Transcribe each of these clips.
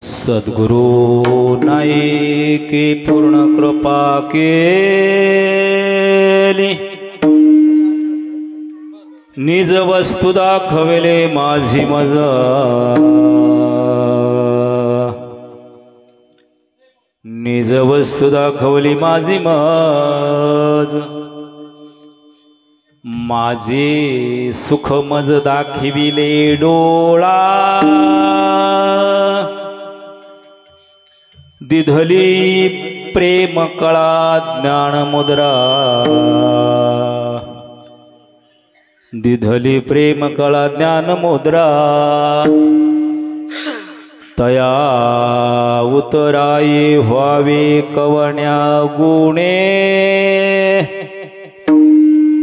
सद्गुरु नाही की पूर्ण कृपा केली, निज वस्तु दाखविले माझी मज। निज वस्तु दाखवली माझी मज, माझे सुख मज दाखविले डोळा। दिधली प्रेम कळा ज्ञान मुद्रा, दिधली प्रेम कळा ज्ञान मुद्रा। तया उतराये व्हावे कवण्या गुणे,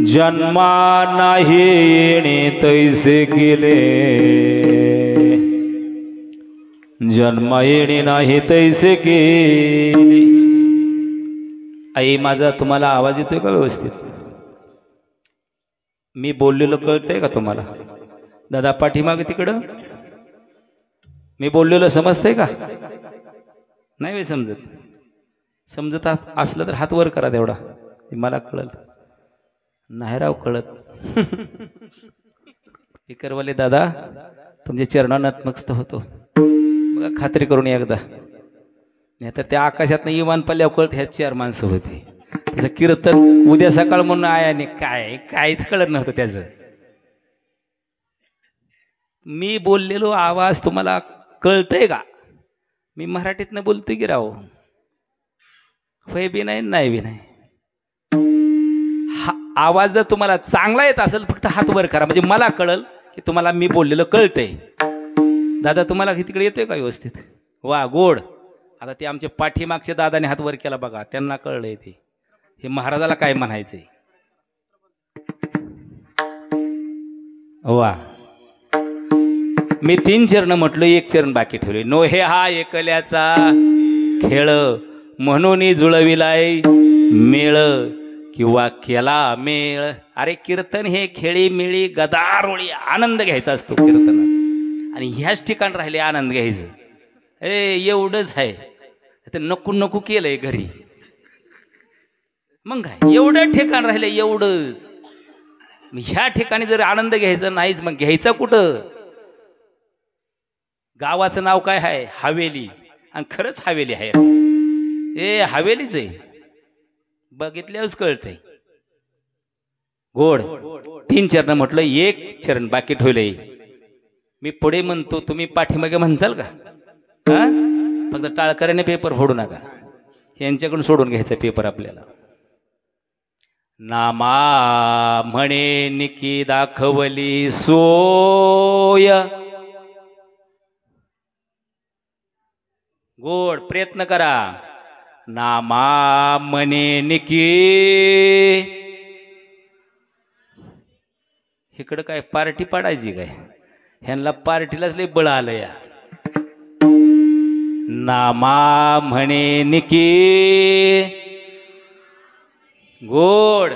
जन्मा नाही येणे तैसे केले, जन्मा येणे नाही तैसे केले। आई माझा तुम्हाला आवाज येतोय का व्यवस्थित? मी बोललेलं कळतंय का तुम्हाला? दादा पाठीमागे तिकडं मी बोललेलं समजतंय का? नाही वे समजत? समजत असलं तर हात वर करा तेवढा, मला कळलं नाही राव कळत। स्पीकरवाले दादा तुमच्या चरणात नतमस्तक होतो, बघा खात्री करून एकदा, नाही तर त्या आकाशात इमान पल्ल्यावर कळत ह्या चार माणसं होती। त्याचं कीर्तन उद्या सकाळ म्हणून आयाने काहीच कळत नव्हतं त्याचं। मी बोललेलो आवाज तुम्हाला कळतंय का? मी मराठीतनं बोलतोय की राव, होय बी नाही नाही बी नाही। आवाज जर तुम्हाला चांगला येत असेल फक्त हात वर करा, म्हणजे मला कळल की तुम्हाला मी बोललेलं कळतंय। दादा तुम्हाला तिकडे येतोय का व्यवस्थित? वा गोड। आता ते आमच्या पाठीमागच्या दादाने हात वर केला बघा, त्यांना कळलंय ते हे महाराजाला काय म्हणायचंय। वा मी 3 चरण म्हटलं, 1 चरण बाकी ठेवले। नो हे हा एकल्याचा खेळ, म्हणून जुळविलाय मेळ किंवा केला मेळ। अरे कीर्तन हे खेळी मिळी गदारोळी आनंद घ्यायचा असतो कीर्तनात, आणि ह्याच ठिकाण राहिले आनंद घ्यायचं। एवढंच आहे, तर नको नको केलंय घरी, मग काय एवढं ठिकाण राहिले एवढंच। ह्या ठिकाणी जर आनंद घ्यायचा नाहीच मग घ्यायचा कुठं? गावाचं नाव काय आहे? हवेली, आणि खरंच हवेली आहे, हवेलीच आहे, बघितल्यावरच कळतंय। गोड 3 चरण म्हटलं, 1 चरण बाकी ठेवलंय। मी पुढे म्हणतो, तुम्ही पाठीमागे म्हणसाल का? फक्त टाळकऱ्याने पेपर फोडू नका, यांच्याकडून सोडून घ्यायचा पेपर आपल्याला। नामा म्हणे निकी दाखवली सोय, गोड प्रयत्न करा। नामा म्हणे निकी, इकडं काय पार्टी पाडायची काय? ह्यांना पार्टीलाच लय बळ आलं या। नामा म्हणे निकी गोड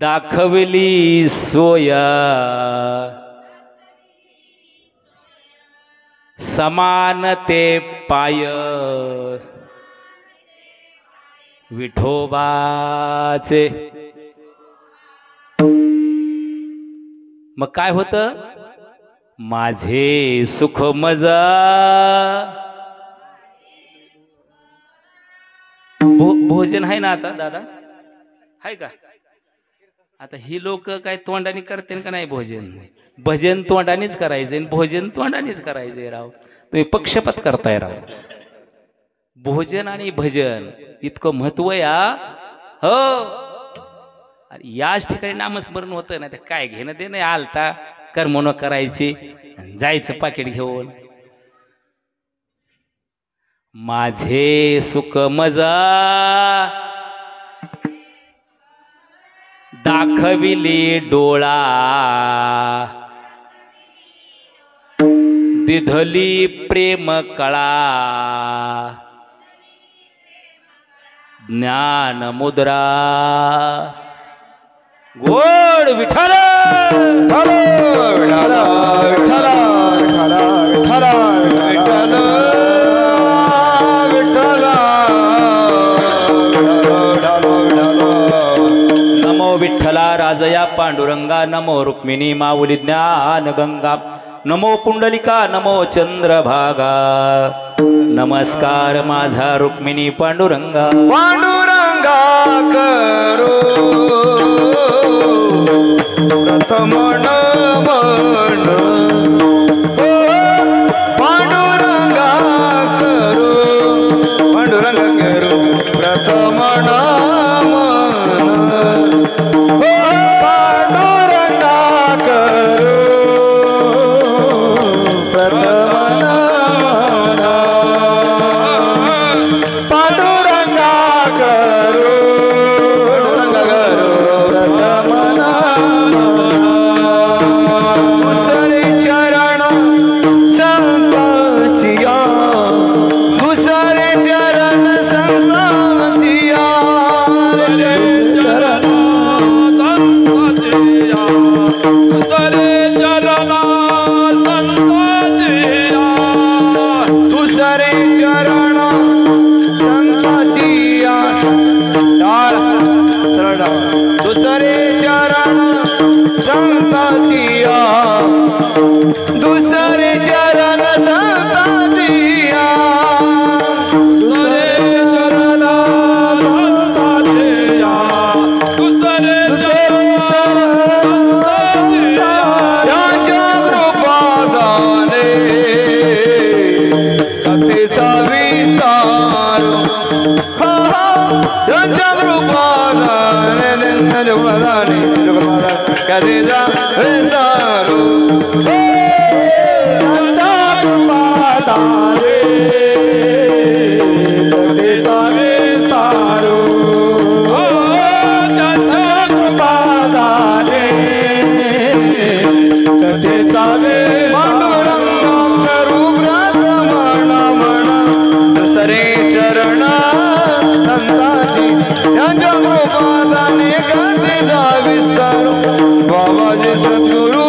दाखवली सोया, समानते पाय विठोबाचे। मग काय होतं? माझे सुख मजा भोजन आहे ना आता दादा, आहे का? आता ही लोक काय तोंडाने करते का नाही भोजन? भजन तोंडानेच करायचे, भोजन तोंडानेच करायचे राव, तुम्ही पक्षपात करताय राव। भोजन आणि भजन इतकं महत्व या, हो। याच ठिकाणी नामस्मरण होतं ना, ते काय घेणं ते नाही, आलता कर्मोन करायचे, जायचं पाकिट घेऊन। माझे सुख मजा दाखविली डोळा, दिधली प्रेम कळा ज्ञान मुद्रा। गोड विठ्ठल विठ्ठल विठ्ठल विठ्ठल विठ्ठल विठ्ठल जया पांडुरंगा नमो रुक्मिणी माऊली ज्ञान गंगा नमो पुंडलिका नमो चंद्रभागा नमस्कार माझा रुक्मिणी पांडुरंगा पांडुरंगा करो प्रथम नमन पांडुरंगा करो पांडुरंगा करो प्रथम नमन पांडुरंगा करो प्रथम नमन पांडुरंगा करो प्रथम नमन दुसरे चरण संतांचिया दुसरे चरण संतांचिया दुसरे चरण संतांचिया डाळ सरळ डाळ दुसरे चरण संतांचिया दुसरे चरण संतांचिया दुसरे चरण संतांचिया दुसरे चरण संतांचिया याच्या कृपादाने कथेचा विस्तार याच्या कृपादाने कथेचा विस्तार दुसरे चरण संतांची यांच्या कृपादाने कथेचा विस्तार बाबाजी सद्गुरु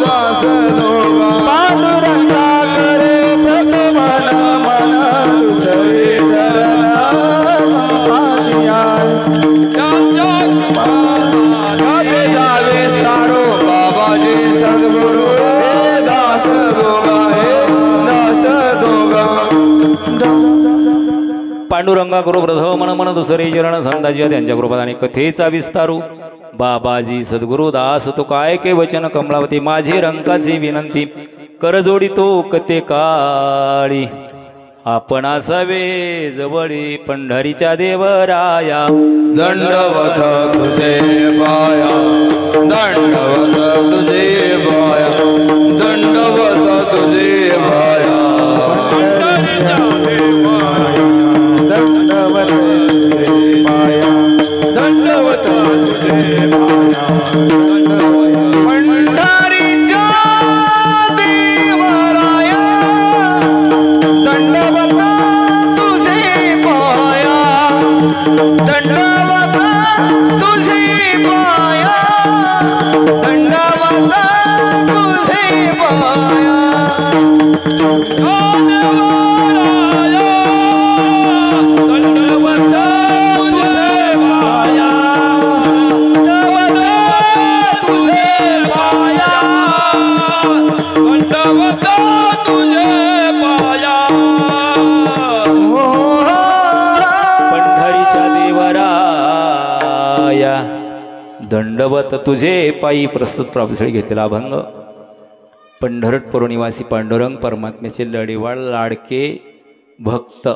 दास दोघा पांडुरंगा करे प्रथम नमन दुसरे चरण संतांची यांच्या कथेचा विस्तार बाबाजी सद्गुरु दास दोघा दास दोघा पांडुरंगा गुरु प्रथम मन दुसरे चरण संतांची त्यांच्या कृपात आणि कथेचा विस्तारू बाबाजी सद्गुरु दास तो काय के वचन कमलावती माझी रंकाची विनंती करजोडी तो कते काळी आपण असावे जवळी पंढरीच्या देवराया दंडवत तुझे पाया दंडवत तुझे पाया दंडवत तुझे पाया दंडवत तुझे पाया दंडवत तुझे पाया पंढरीच्या देवराया दंडवत तुझे पाया दंडवत तुझे पाया दंडवत तुझे पाया दंडवत तुझे पायी प्रस्तुत प्राप्तस्थळी घेतलेला अभंग पंढरपूर निवासी पांडुरंग परमात्म्याचे लढीवाळ लाडके भक्त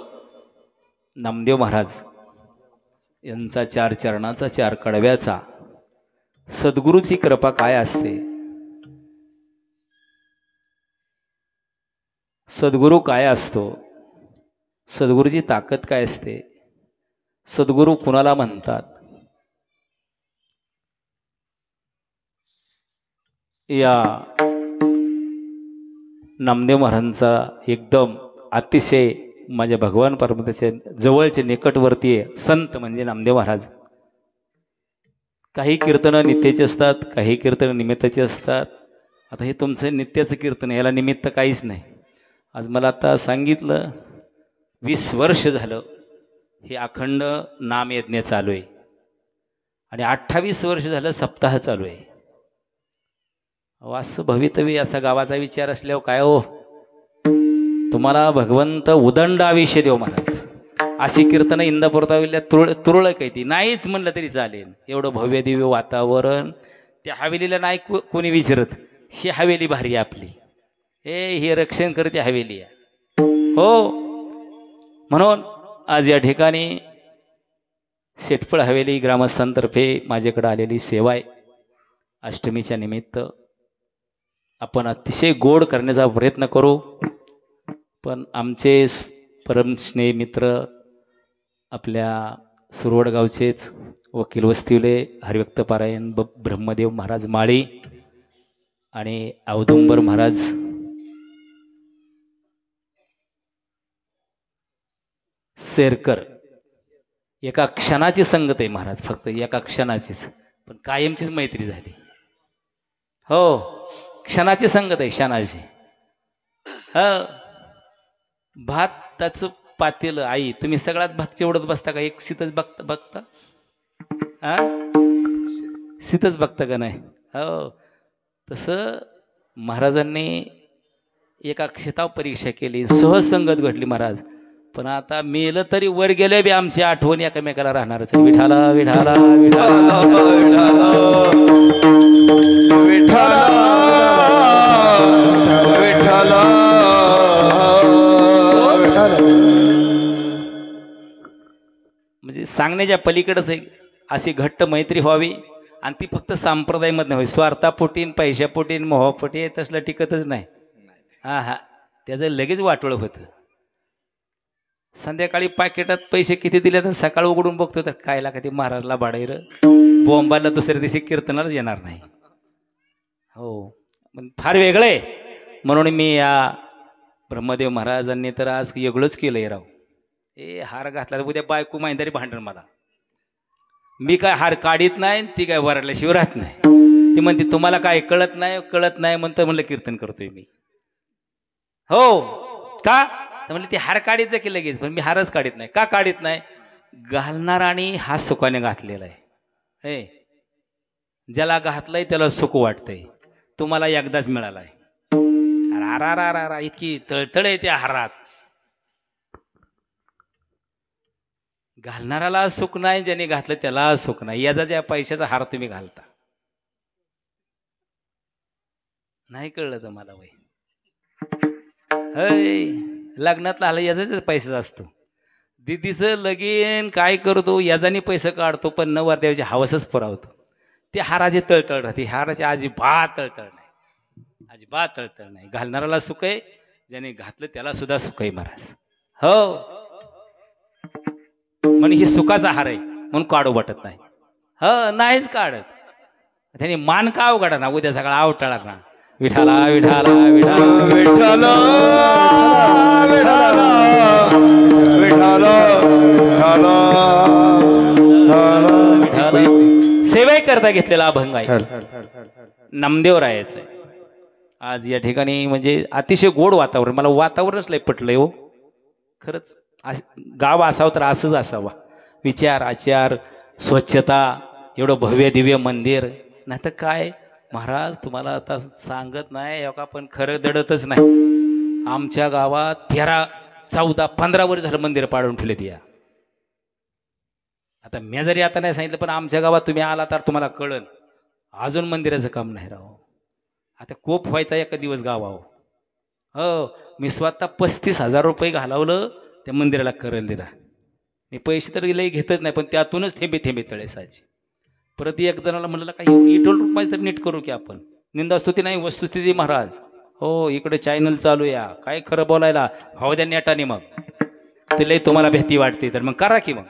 नामदेव महाराज यांचा चार चरणाचा चार कडव्याचा सद्गुरूची कृपा काय असते, सद्गुरू काय असतो, सद्गुरूची ताकद काय असते, सद्गुरू कुणाला म्हणतात, या नामदेव महाराजांचा एकदम अतिशय माझ्या भगवान परमात्म्याचे जवळचे निकटवर्तीय संत म्हणजे नामदेव महाराज. काही कीर्तनं नित्याची असतात, काही कीर्तनं निमित्ताची असतात. आता हे तुमचं नित्याचं कीर्तन, याला निमित्त काहीच नाही. आज मला आता सांगितलं 20 वर्ष झालं हे अखंड नामयज्ञ चालू आहे आणि 28 वर्ष झालं सप्ताह चालू आहे. अहो असं भवितव्य असा गावाचा विचार असल्यावर काय हो, तुम्हाला भगवंत उदंड आयुष्य देव महाराज. अशी कीर्तनं इंदापूरताविल्या तुरळक आहे ती, नाहीच म्हणलं तरी चालेल. एवढं भव्य दिव्य वातावरण त्या हवेलीला नाही कोणी विचारत. ही हवेली भारी आहे आपली, हे रक्षण करते हवेली आहे. हो, म्हणून आज या ठिकाणी शेटफळ हवेली ग्रामस्थांतर्फे माझ्याकडे आलेली सेवा आहे. अष्टमीच्या निमित्त आपण अतिशय गोड करण्याचा प्रयत्न करू. पण आमचे परम स्नेही मित्र आपल्या सुरवड गावचेच वकील वस्तिवले हरिभक्त पारायण ब्रह्मदेव महाराज माळी आणि औदुंबर महाराज शेरकर, एका क्षणाची संगत आहे महाराज, फक्त एका क्षणाचीच, पण कायमचीच मैत्री झाली. हो, क्षणाची संगत आहे, क्षणाची. भाताचं पातेलं आई, तुम्ही सगळ्यात भात चिवडत बसता का? एक शीतच बघता हा, शीतच बघता का नाही? हो, तसं महाराजांनी एका क्षिताव परीक्षा केली, सहज संगत घडली महाराज. पण आता मेलं तरी वर गेले बी आमची आठवणी एकमेकाला राहणारच. विठाला विठाला विठाला विठाला. म्हणजे सांगण्याच्या पलीकडेच आहे. अशी घट्ट मैत्री व्हावी आणि ती फक्त संप्रदायामध्ये नाही, स्वार्थापोटीन पैशापोटीन मोहापोटी तसलं टिकतच नाही. हा, त्याचं लगेच वाटोळ होतं. संध्याकाळी पाकिटात पैसे किती दिले तर सकाळ उघडून बघतो तर काय लागा ते महाराजला बाडायर बोंबाला दुसऱ्या दिवशी कीर्तनालाच येणार नाही. हो, फार वेगळं आहे. म्हणून मी या ब्रह्मदेव महाराजांनी तर आज वेगळंच केलंय राव. हार घातला तर उद्या बायको माहिती भांडण मला. मी काय हार काढीत नाही, ती काय वरल्याशिवाय राहत नाही. ती म्हणते तुम्हाला काय कळत नाही म्हणलं कीर्तन करतोय मी. हो का तर म्हणले ते हार काढीत जा की लगेच, पण मी हारच काढीत नाही. का काढीत नाही? घालणार आणि हा सुखाने घातलेला आहे. ज्याला घातलंय त्याला सुख वाटतंय. तुम्हाला एकदाच मिळालाय. इतकी तळतळ आहे त्या हारात. घालणाऱ्याला सुख नाही, ज्याने घातलं त्याला सुख नाही. याचा ज्या पैशाचा हार तुम्ही घालता, नाही कळलं तुम्हाला वय? लग्नातला आलं याचाच पैसा असतो. दिदीचं लगीन काय करतो याजाने पैसे काढतो, पण नवरदेवाची हवसच पुरावतो. ते हाराची तळतळ राहते. हाराची अजिबात तळतळ नाही, अजिबात तळतळ नाही. घालणाऱ्याला सुख आहे, ज्याने घातलं त्याला सुद्धा सुख आहे महाराज. हो, म्हणजे ही सुखाचा हार आहे म्हणून काढू वाटत नाही. नाहीच काढत. त्याने मान का अवघडा ना, उद्या सकाळ आवटाळा ना. विठाला विठाला विठाला विठाला विठाला. सेवा करता घेतलेला अभंग आहे, नामदेव रायाचं आहे. आज या ठिकाणी म्हणजे अतिशय गोड वातावरण. मला वातावरणच लय पटलंय हो खरंच. गाव असावं तर असंच असावा. विचार आचार स्वच्छता, एवढं भव्य दिव्य मंदिर. नाही तर काय महाराज, तुम्हाला आता सांगत नाही का, पण खरं दडतच नाही. आमच्या गावात 13, 14, 15 वर्ष झालं मंदिर पाडून ठेवले द्या. आता मी जरी आता नाही सांगितलं, पण आमच्या गावात तुम्ही आला तर तुम्हाला कळन अजून मंदिराचं काम नाही राव. आता कोप व्हायचा एका दिवस गावावर. हो, मी स्वतः 35,000 रुपये घालवलं त्या मंदिराला करायला दिला. मी पैसे तर लई घेतच नाही, पण त्यातूनच थेंबे थेंबे तळेसायचे. परत एक जणाला म्हणलं काय इटोल रुपये तर नीट करू की आपण. निंदास्तुती नाही, वस्तुस्थिती महाराज. हो, इकडे चॅनल चालू या, काय खरं बोलायला भाऊ द्या नेटाने. मग ते लई तुम्हाला भीती वाटते तर मग करा की. मग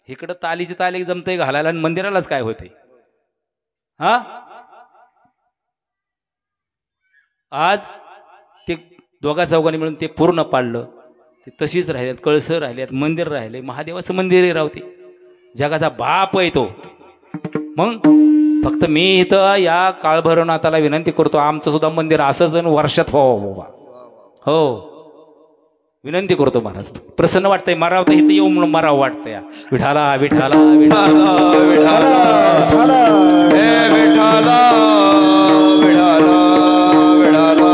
इकडं तालीचे ताली जमतंय घालायला आणि मंदिरालाच काय होते. हा, आज ते दोघा चौघांनी मिळून ते पूर्ण पाडलं. ते तशीच राहिल्यात, कळसं राहिल्यात, मंदिर राहिले. महादेवाचं मंदिर राहते, जगाचा बाप आहे तो. मग फक्त मी इथं या काळभैरवनाथाला विनंती करतो, आमचं सुद्धा मंदिर असंच वर्षात व्हावं बाबा. हो, विनंती करतो महाराज. प्रसन्न वाटतंय, मारावं तर इथं येऊन म्हणून मारावं वाटतंय. विठाला विठाला विठाला विठाला हे विठाला विठाला विठाला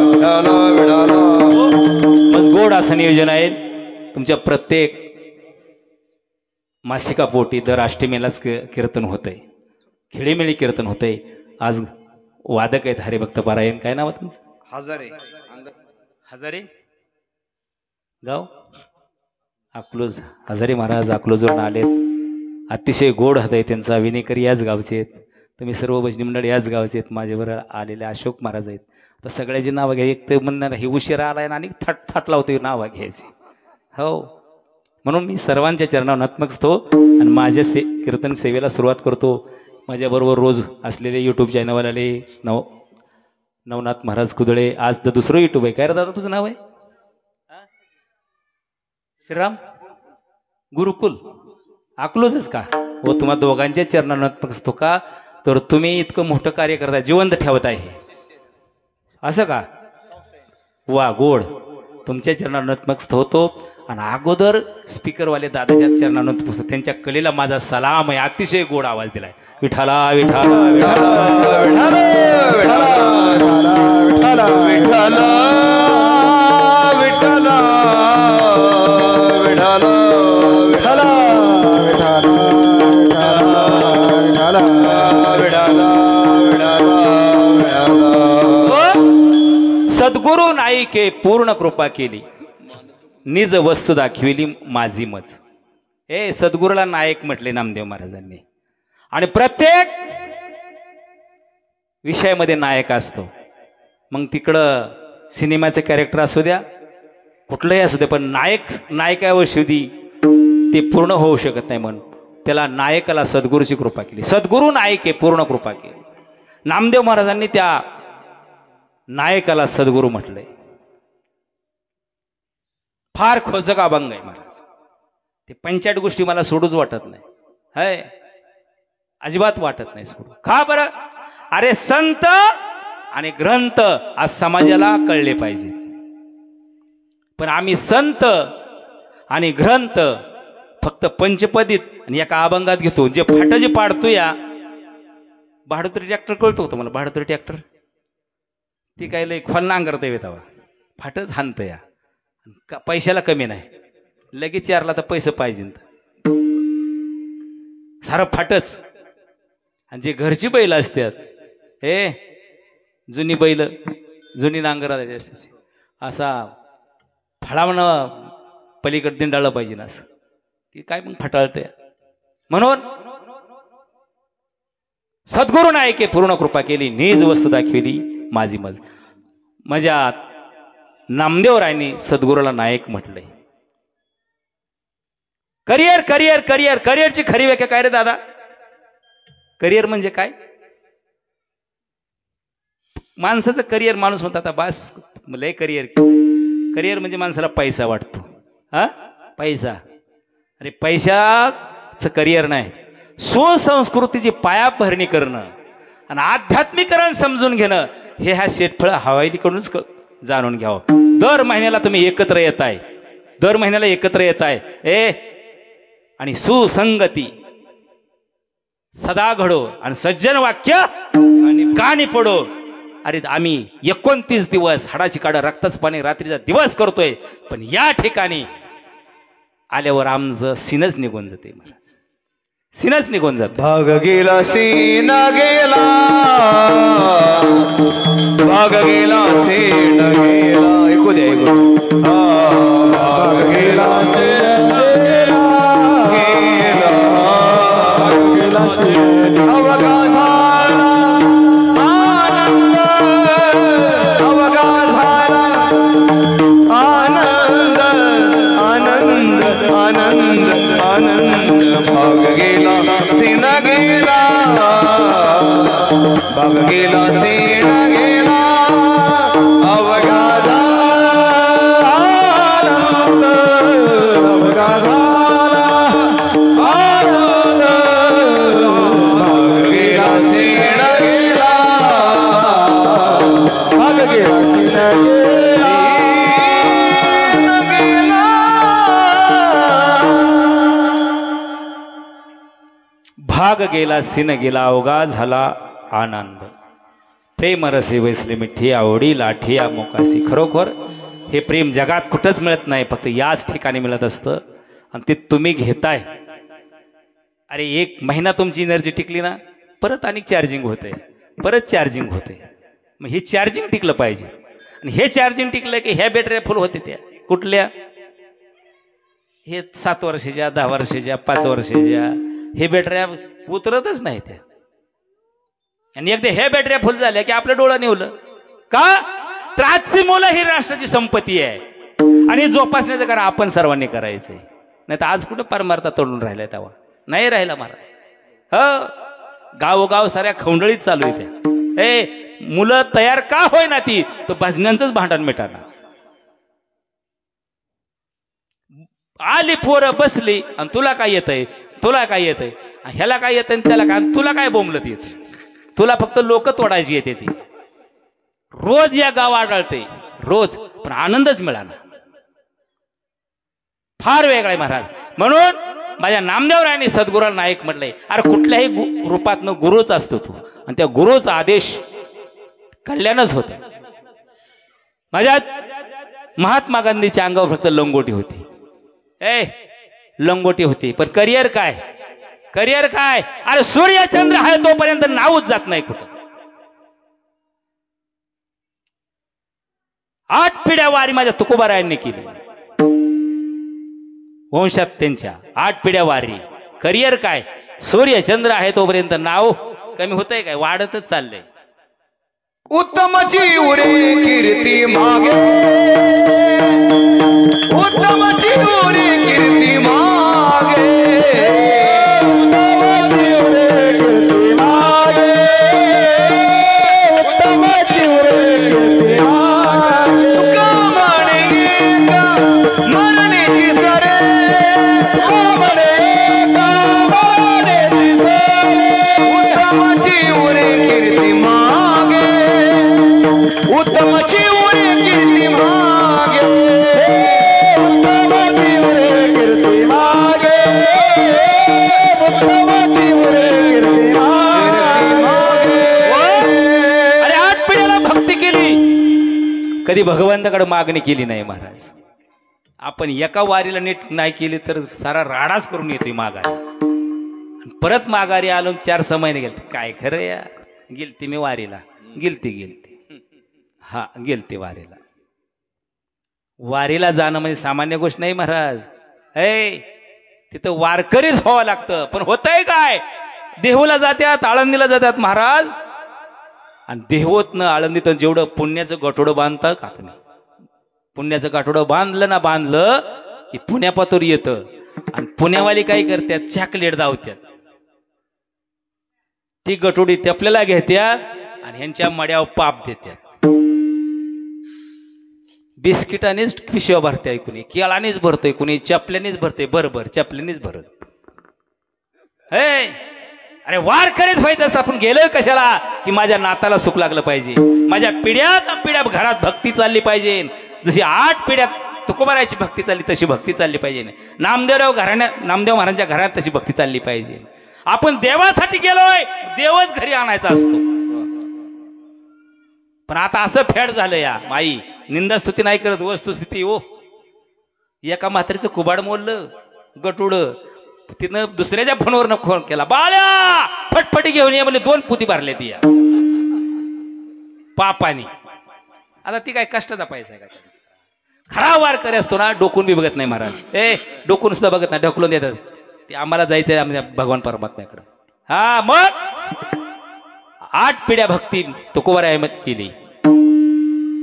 विठाला विठाला. मग गोड असं नियोजन आहे. तुमच्या प्रत्येक मासिकापोटी दर अष्टमीलाच कीर्तन होतंय, खेळीमेळी कीर्तन होतंय. आज वादक आहेत हरिभक्त पारायण. काय नाव आहे तुमचं? हजारे हजारे गाव अकलूज. हजारे महाराज अकलूजवरून आलेत. अतिशय गोड हृदय त्यांचा. विनेकर याच गावचे आहेत. तुम्ही सर्व भजनी मंडळ याच गावचे आहेत. माझ्याबरोबर आलेले अशोक महाराज आहेत. तर सगळ्याची नावं घ्या. एक तर म्हणणार ही उशिरा आलाय आणि थाट लावतो नावं घ्यायची. हो, म्हणून मी सर्वांच्या चरणावर नतमस्तक असतो आणि माझ्या कीर्तन सेवेला सुरुवात करतो. माझ्याबरोबर रोज असलेले यूट्यूब चॅनलवाले नवनाथ महाराज कुदळे. आज तर दुसरं यूट्यूब आहे. काय रे दादा तुझं नाव आहे? श्रीराम गुरुकुल अकलूजच का? हो, तुम्हा दोघांच्या चरणावर नतमस्तक असतो का? तर तुम्ही इतकं मोठं कार्य करताय, जिवंत ठेवत आहे असं का? वा, गोड. तुमच्या चरणावर नतमस्तक होतो. आणि अगोदर स्पीकरवाले दादाच्या चरणावर नतमस्तक. त्यांच्या कलेला माझा सलाम आहे. अतिशय गोड आवाज दिलाय. विठाला विठाला विठाला विठाला विठाला विठाला विठाला विठाला विठाला सद्गुरु नाईके पूर्ण कृपा केली, निज वस्तू दाखविली माझी मज. हे सद्गुरूला नायक म्हटले नामदेव महाराजांनी. आणि प्रत्येक विषयामध्ये नायक असतो. मग तिकडं सिनेमाचे कॅरेक्टर असू द्या, कुठलंही असू द्या, पण नायकावशुद्धी ते पूर्ण होऊ शकत नाही. म्हणून त्याला नायकाला सद्गुरूची कृपा केली. सद्गुरू नायके पूर्ण कृपा केली. नामदेव महाराजांनी त्या नायकाला सद्गुरू म्हटलंय. फार खोचक अभंग आहे महाराज. ते 65 गोष्टी मला सोडूच वाटत नाही. हाय, अजिबात वाटत नाही सोडू. का बरं? अरे संत आणि ग्रंथ आज समाजाला कळले पाहिजे. पण आम्ही संत आणि ग्रंथ फक्त पंचपदीत आणि एका अभंगात घेतो. जे फाट जे पाडतो या भाडोत्री ट्रॅक्टर कळतो तुम्हाला? भाडोत्री ट्रॅक्टर ती काय लय खोल नांगरता येत हवा, फाटच हाणत या. पैशाला कमी नाही, लगेच चारला तर पैसे पाहिजे. सारं फाटच. आणि जे घरची बैल असतात, हे जुनी बैल, जुनी नांगरा असा फळावणं पलीकडे दिंडाळलं पाहिजे ना, असं ती काय मग फटाळते. म्हणून सद्गुरू नायके पूर्ण कृपा केली, निज वस्तू दाखविली माझी मज. माझ्या नामदेवरायांनी सद्गुरूला नायक म्हटलंय. करिअर करिअर करिअर करिअरची खरी व्याख्या काय रे दादा? करिअर म्हणजे काय? माणसाचं करिअर, माणूस म्हणतात बास लय करिअर. करिअर म्हणजे माणसाला पैसा वाटतो. हा, पैसा. अरे पैशाचं करिअर नाही, सुसंस्कृतीची पायाभरणी करणं आणि आध्यात्मिकरण समजून घेणं, हे ह्या शेतफळ हवाईलीकडूनच जाणून घ्यावं. दर महिन्याला तुम्ही एकत्र येताय, दर महिन्याला एकत्र येताय. आणि सुसंगती सदा घडो आणि सज्जन वाक्य आणि कानी पडो. अरे आम्ही 29 दिवस हाडाची काढा रक्ताच पाणी रात्रीचा दिवस करतोय, पण या ठिकाणी आल्यावर आमचं सीनच निघून जाते महाराज, सीनच निघून जात. भाग गेला सीन गेला, भाग गेला सीन गेला. ऐकू द्या, ऐकू. भाग गेला सीन गेला, गेला सीन. अवघा झाला आनंद, अवघा झाला आनंद, आनंद आनंद आनंद. भाग गेला सीन गेला, भाग गेला सीन गेला, अवघा झाला आनंद, अवघा झाला आनंद. भाग गेला सीन गेला, भाग गेला सीन गेला, राग गेला सिन गेला अवघा झाला आनंद. प्रेम रसे वैसले मिठी आवडी लाठी मोकासी. खरोखर हे प्रेम जगात कुठंच मिळत नाही, फक्त याच ठिकाणी मिळत असतं आणि ते तुम्ही घेताय. अरे 1 महिना तुमची एनर्जी टिकली ना, परत आणि चार्जिंग होते, परत चार्जिंग होते. मग हे चार्जिंग टिकलं पाहिजे. आणि हे चार्जिंग टिकलं की ह्या बॅटऱ्या फुल होते. त्या कुठल्या? हे 7 वर्षाच्या 10 वर्षाच्या 5 वर्षाच्या हे बॅटऱ्या उतरतच नाही त्या. आणि एकदा हे बॅटऱ्या फुल झाल्या की आपलं डोळं निवलं का? तर आजची मुलं ही राष्ट्राची संपत्ती आहे आणि जोपासण्याचं कारण आपण सर्वांनी करायचंय. नाही तर आज कुठं परमार्थ तोडून राहिलाय तेव्हा नाही राहिला महाराज. हो, गावोगाव साऱ्या खवंडळीत चालू आहे त्या. मुलं तयार का होय ना ती, तर भजनांचंच भांडण मिटाना. आली पोरं बसली आणि तुला काय येतंय, तुला काय येतंय, ह्याला काय येतंय त्याला काय, तुला काय बोंबलत येत. तुला फक्त लोक तोडायची येते ती. रोज या गाव आढळते रोज, पण आनंदच मिळाला. फार वेगळा आहे महाराज. म्हणून माझ्या नामदेवरायांनी सद्गुरूला नायक म्हटलंय. अरे कुठल्याही रूपातनं गुरुच असतो तू, आणि त्या गुरुचा आदेश कल्याणच होते. माझ्या महात्मा गांधीच्या अंगावर फक्त लंगोटी होती. लंगोटी होती, पण करिअर काय? करिअर काय? अरे सूर्यचंद्र आहे तोपर्यंत नावच जात नाही कुठं. 8 पिढ्या वारी माझ्या तुकोबारायांनी केली. वंशात त्यांच्या 8 पिढ्या वारी. करिअर काय? सूर्यचंद्र आहे तोपर्यंत नाव कमी होतंय काय? वाढतच चाललंय. उत्तमची उरे कीर्ती मागे, उत्तमची उरे कीर्ती मागे, उत्तमची उरे कीर्ती मागे, उत्तमची उरे कीर्ती मागे. तुका म्हणे का मरणेची सरे, तुका म्हणे का मरणेची सरे, उत्तमची उरे कीर्ती मागे, उत्तमची उरे कीर्ती मागे, उत्तमची उरे कीर्ती मागे, उत्तमची उरे कीर्ती मागे. अरे 8 पिढ्याला भक्ती केली, कधी भगवंताकडे मागणी केली नाही महाराज. आपण एका वारीला नीट नाही केली तर सारा राडाच करून येतोय माघारी. परत माघारी आलो 4 महिने गेलते. काय खरं या, गेलती मी वारीला, गेलती हा गेलते वारीला. वारीला जाणं म्हणजे सामान्य गोष्ट नाही महाराज. तिथं वारकरीच व्हावं लागतं. पण होतंय काय? देहूला जात्यात, आळंदीला जातात महाराज, आणि देहूतनं आळंदीतून जेवढं पुण्याचं गठोडं बांधतं का तुम्ही, पुण्याचं गाठोडं बांधलं की पुण्यापातूर येतं. आणि पुण्यावाली काय करतात? चॉकलेट दावत्यात. ती गठोडी ते आपल्याला घेत्यात आणि ह्यांच्या मड्यावर पाप देत्यात. बिस्किटानेच पिशव्या भरते, कुणी केळानेच भरतोय, कुणी चपल्यानेच भरते. बरोबर चपल्यानेच भरत. अरे वारकरीच व्हायचं असतं. आपण गेलोय कशाला? की माझ्या नाताला सुख लागलं पाहिजे, माझ्या पिढ्या घरात भक्ती चालली पाहिजे. जशी 8 पिढ्यात तुकोबारायची भक्ती चालली तशी भक्ती चालली पाहिजे. नामदेव महाराजांच्या घरात तशी भक्ती चालली पाहिजे. आपण देवासाठी गेलोय, देवच घरी आणायचा असतो. पण आता असं फेड झालं या माई, निंदास्तुती नाही करत, वस्तुस्थिती. हो, एका म्हातारीचं कुबाड मोडलं गटुड, तिनं दुसऱ्याच्या फोनवर फोन केला, बाळ्या फटफटी घेऊन ये म्हणजे 2 पुती भरले ती या पापानी. आता ती काय कष्टाचा पैसा आहे का? खरा वारकरी असतो ना, डोकून बी बघत नाही महाराज. डोकून सुद्धा बघत नाही, ढकलून देतात. ते आम्हाला जायचंय आमच्या भगवान परमात्म्याकडं. हा, मग 8 पिढ्या भक्ती तुकोबारायांनी केली.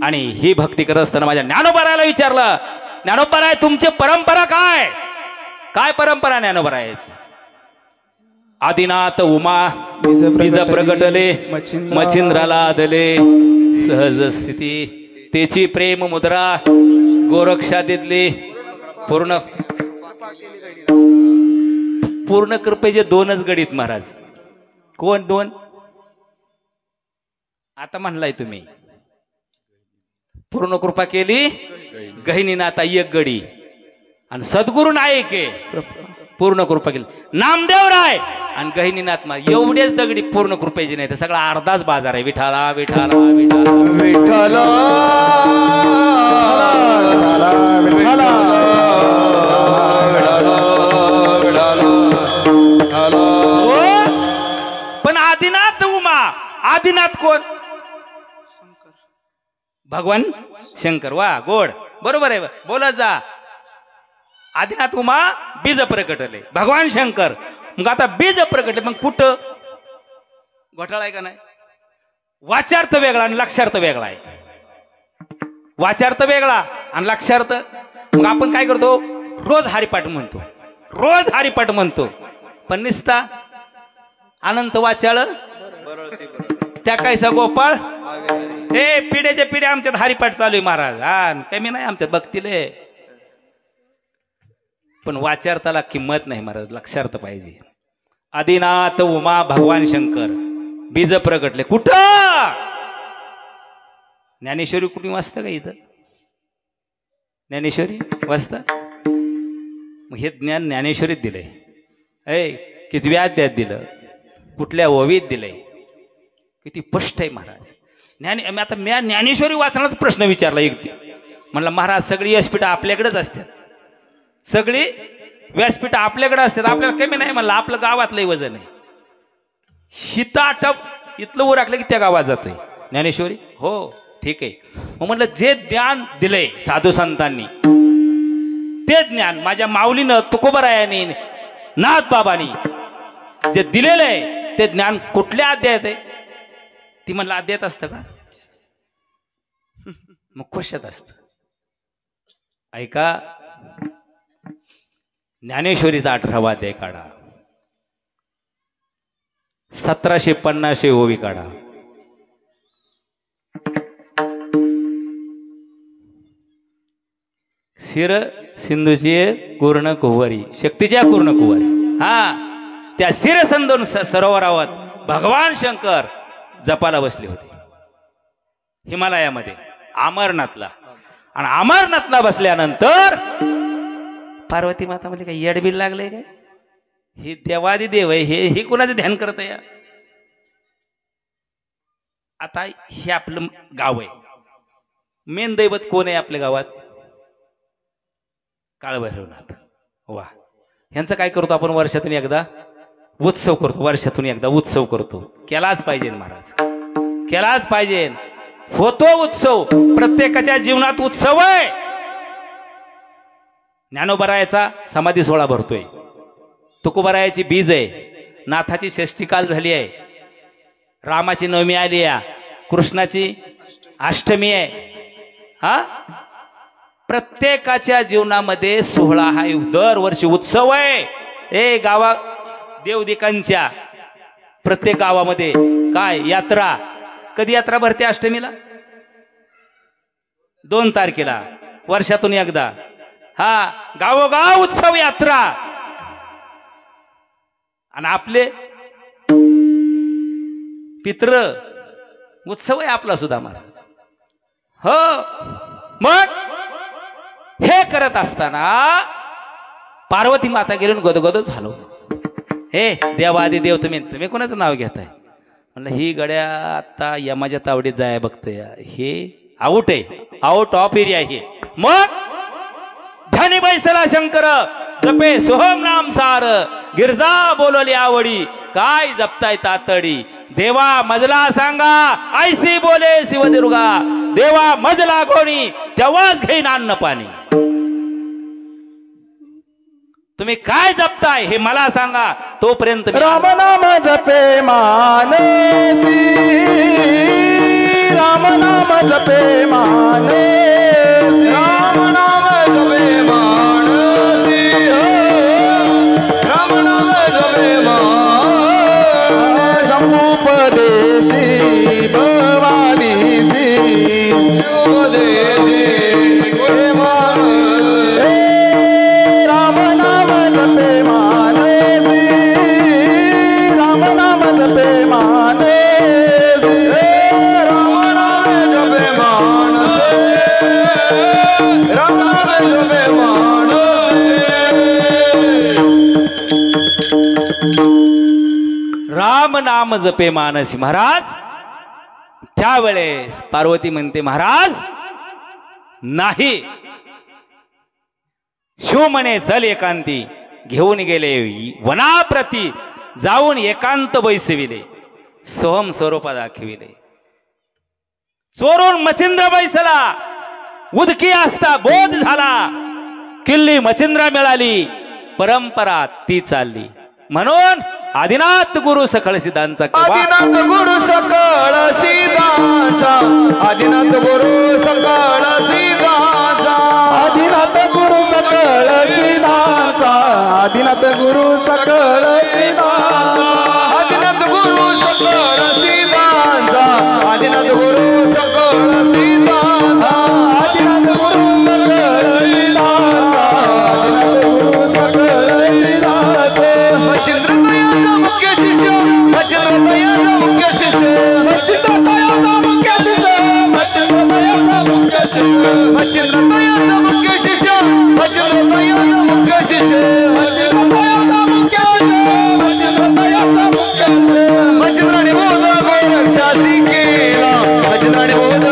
आणि ही भक्ती करत असताना माझ्या ज्ञानोबारायाला विचारलं, ज्ञानोबाराय तुमची परंपरा काय? काय परंपरा ज्ञानोबारायाची? आदिनाथ उमा बीज प्रगटले, मच्छिंद्राला आदले सहज स्थिती, तेची प्रेम मुद्रा गोरक्षा दिदली, पूर्ण कृपेचे 2च गडीत महाराज. कोण 2? आता म्हणलाय तुम्ही. पूर्ण कृपा केली गहिनी ना, आता 1 गडी. आणि सद्गुरु नायक आहे, पूर्ण कृपा केली. नामदेवराय आणि गहिनीनाथ मा एवढेच दगडी पूर्ण कृपेची नाही तर सगळा अर्धाच बाजार आहे. विठाला विठाला विठाला विठ्ठल विठ्ठल पण आदिनाथ उमा आदिनाथ कोण? भगवान शंकर. वा गोड बरोबर आहे. बोलत जा. आदिनाथ उमा बीज प्रकटले भगवान शंकर. मग आता बीज प्रकटले मग कुठं घोटाळा आहे का नाही? वाचार्थ वेगळा आणि लक्षार्थ वेगळा आहे. वाचार्थ वेगळा आणि लक्षार्थ. मग आपण काय करतो? रोज हरिपाठ म्हणतो, रोज हरिपाठ म्हणतो, पण निसता अनंत वाचाळ त्या कायसा गोपाळ हे पिढ्याच्या पिढ्या आमच्यात हरिपाठ चालू आहे महाराज. हा कमी नाही आमच्यात बघतील, पण वाचार्थाला किंमत नाही महाराज, लक्षार्थ पाहिजे. आदिनाथ उमा भगवान शंकर बीज प्रगटले कुठं? ज्ञानेश्वरी कुठे वाचतं का इथं? ज्ञानेश्वरी वाचता? मग हे ज्ञान ज्ञानेश्वरीत दिलंय. किती अध्यायात दिलं, कुठल्या ओवीत दिलंय, किती स्पष्ट आहे महाराज. आता मी ज्ञानेश्वरी वाचनाचा प्रश्न विचारला एक. म्हणलं महाराज सगळी व्यासपीठ आपल्याकडेच असतात, सगळी व्यासपीठ आपल्याकडे असतात, आपल्याला कमी नाही. म्हणलं आपलं गावातलंही वजन आहे. हिता आटप इथलं उराकलं की त्या गावात जातोय ज्ञानेश्वरी. हो ठीक आहे. मग म्हणलं जे ज्ञान दिलंय साधू संतांनी ते ज्ञान माझ्या माऊलीनं तुकोबरायानी नाथ बाबांनी जे दिलेलं आहे ते ज्ञान कुठल्या अध्यायात आहे? ती म्हणलं अध्यायात असतं का? मग कशात असतं? ऐका, ज्ञानेश्वरीचा 18वा अध्याय काढा, 1750 ओवी काढा. शिर सिंधूची पूर्ण कुंवारी, शक्तीच्या पूर्ण कुंवारी. हा त्या शिर सिंधू सरोवरावर भगवान शंकर जपाला बसले होते हिमालयामध्ये अमरनाथला. आणि अमरनाथला बसल्यानंतर पार्वती माता म्हणजे काय येडबीड लागले काय? हे देवादी देव आहे, हे कोणाचं ध्यान करत आहे? आता हे आपलं गाव आहे, मेन दैवत कोण आहे आपल्या गावात? काळभैरवनाथ. वा, ह्यांचं काय करतो आपण? वर्षातून एकदा उत्सव करतो, वर्षातून एकदा उत्सव करतो. केलाच पाहिजे महाराज, केलाच पाहिजे. होतो उत्सव, प्रत्येकाच्या जीवनात उत्सव आहे. ज्ञानोबरायाचा समाधी सोहळा भरतोय, तुकोबरायाची बीज आहे, नाथाची षष्ठीकाल झाली आहे, रामाची नवमी आली आहे, कृष्णाची अष्टमी आहे. हा प्रत्येकाच्या जीवनामध्ये सोहळा हा दरवर्षी उत्सव आहे. गावा देवदिकांच्या प्रत्येक गावामध्ये काय यात्रा? कधी यात्रा भरते? अष्टमीला, 2 तारखेला, वर्षातून एकदा. हा गावोगाव उत्सव यात्रा. आणि आपले पित्र उत्सव आहे आपला सुद्धा महाराज. हो, मग हे करत असताना पार्वती माता गेली गदगद झालो. हे देवादी देव, तुम्ही कोणाचं नाव घेताय? म्हणलं ही गड्या आता यमाच्या तावडीत जाय बघतोय, हे आउट आहे, आउट ऑफ एरिया हे. मग धनी बैसला शंकर जपे सोहम नाम सार, गिरजा बोलवली आवडी, काय जपताय तातडी, देवा मजला सांगा ऐसी बोले शिवदुर्गा, देवा मजला कोणी तेव्हाच घेईन अन्न पाणी. तुम्ही काय जपताय हे मला सांगा, तोपर्यंत राम नाम जपे मानसी, राम नाम जपे मानसी, राम नाम जपे मानसी, राम नाम जपे मानसी, शंभूपदेशी भवानीसी उपदेशी राम नाम जपे मानसी, राम नाम जपे मानसी, राम नाम जपे मानसी, राम नाम जपे नाम जपे मानसी. महाराज त्यावेळेस पार्वती म्हणते महाराज नाही. शिव म्हणे चल एकांती. घेऊन गेले वनाप्रती. जाऊन एकांत बैसविले. सोहम स्वरूपा दाखविले. चोरून मच्छिंद्र बैसला. उदकी असता बोध झाला. किल्ली मच्छिंद्र मिळाली. परंपरा ती चालली. म्हणून आदिनाथ गुरु सकळ सिद्धांचा. आदिनाथ गुरु सकळ सिद्धांचा. आदिनाथ गुरु सकळ सिद्धांचा. आदिनाथ गुरु सकळ सिद्धांचा. आदिनाथ गुरु सकळ सिद्धांचा. आदिनाथ गुरु सकळ सिद्धांचा. आदिनाथ गुरु सकळ सिद्धांचा. आदिनाथ गुरु सकळ सिद्धांचा. आदिनाथ गुरु सकळ सिद्धांचा. मच्छिंद्र तयाचा मुख्य शिष्य. मच्छिंद्र तयाचा मुख्य शिष्य. मच्छिंद्र तयाचा मुख्य शिष्य. मच्छिंद्र तयाचा मुख्य शिष्य. मच्छिंद्र तयाचा मुख्य शिष्य. मच्छिंद्र तयाचा मुख्य शिष्य. मच्छिंद्र तयाचा मुख्य शिष्य. मच्छिंद्र तयाचा मुख्य शिष्य. मच्छिंद्राने बोध गोरक्षासी केला. मच्छिंद्राने बोध गोरक्षासी केला. मच्छिंद्राने बोध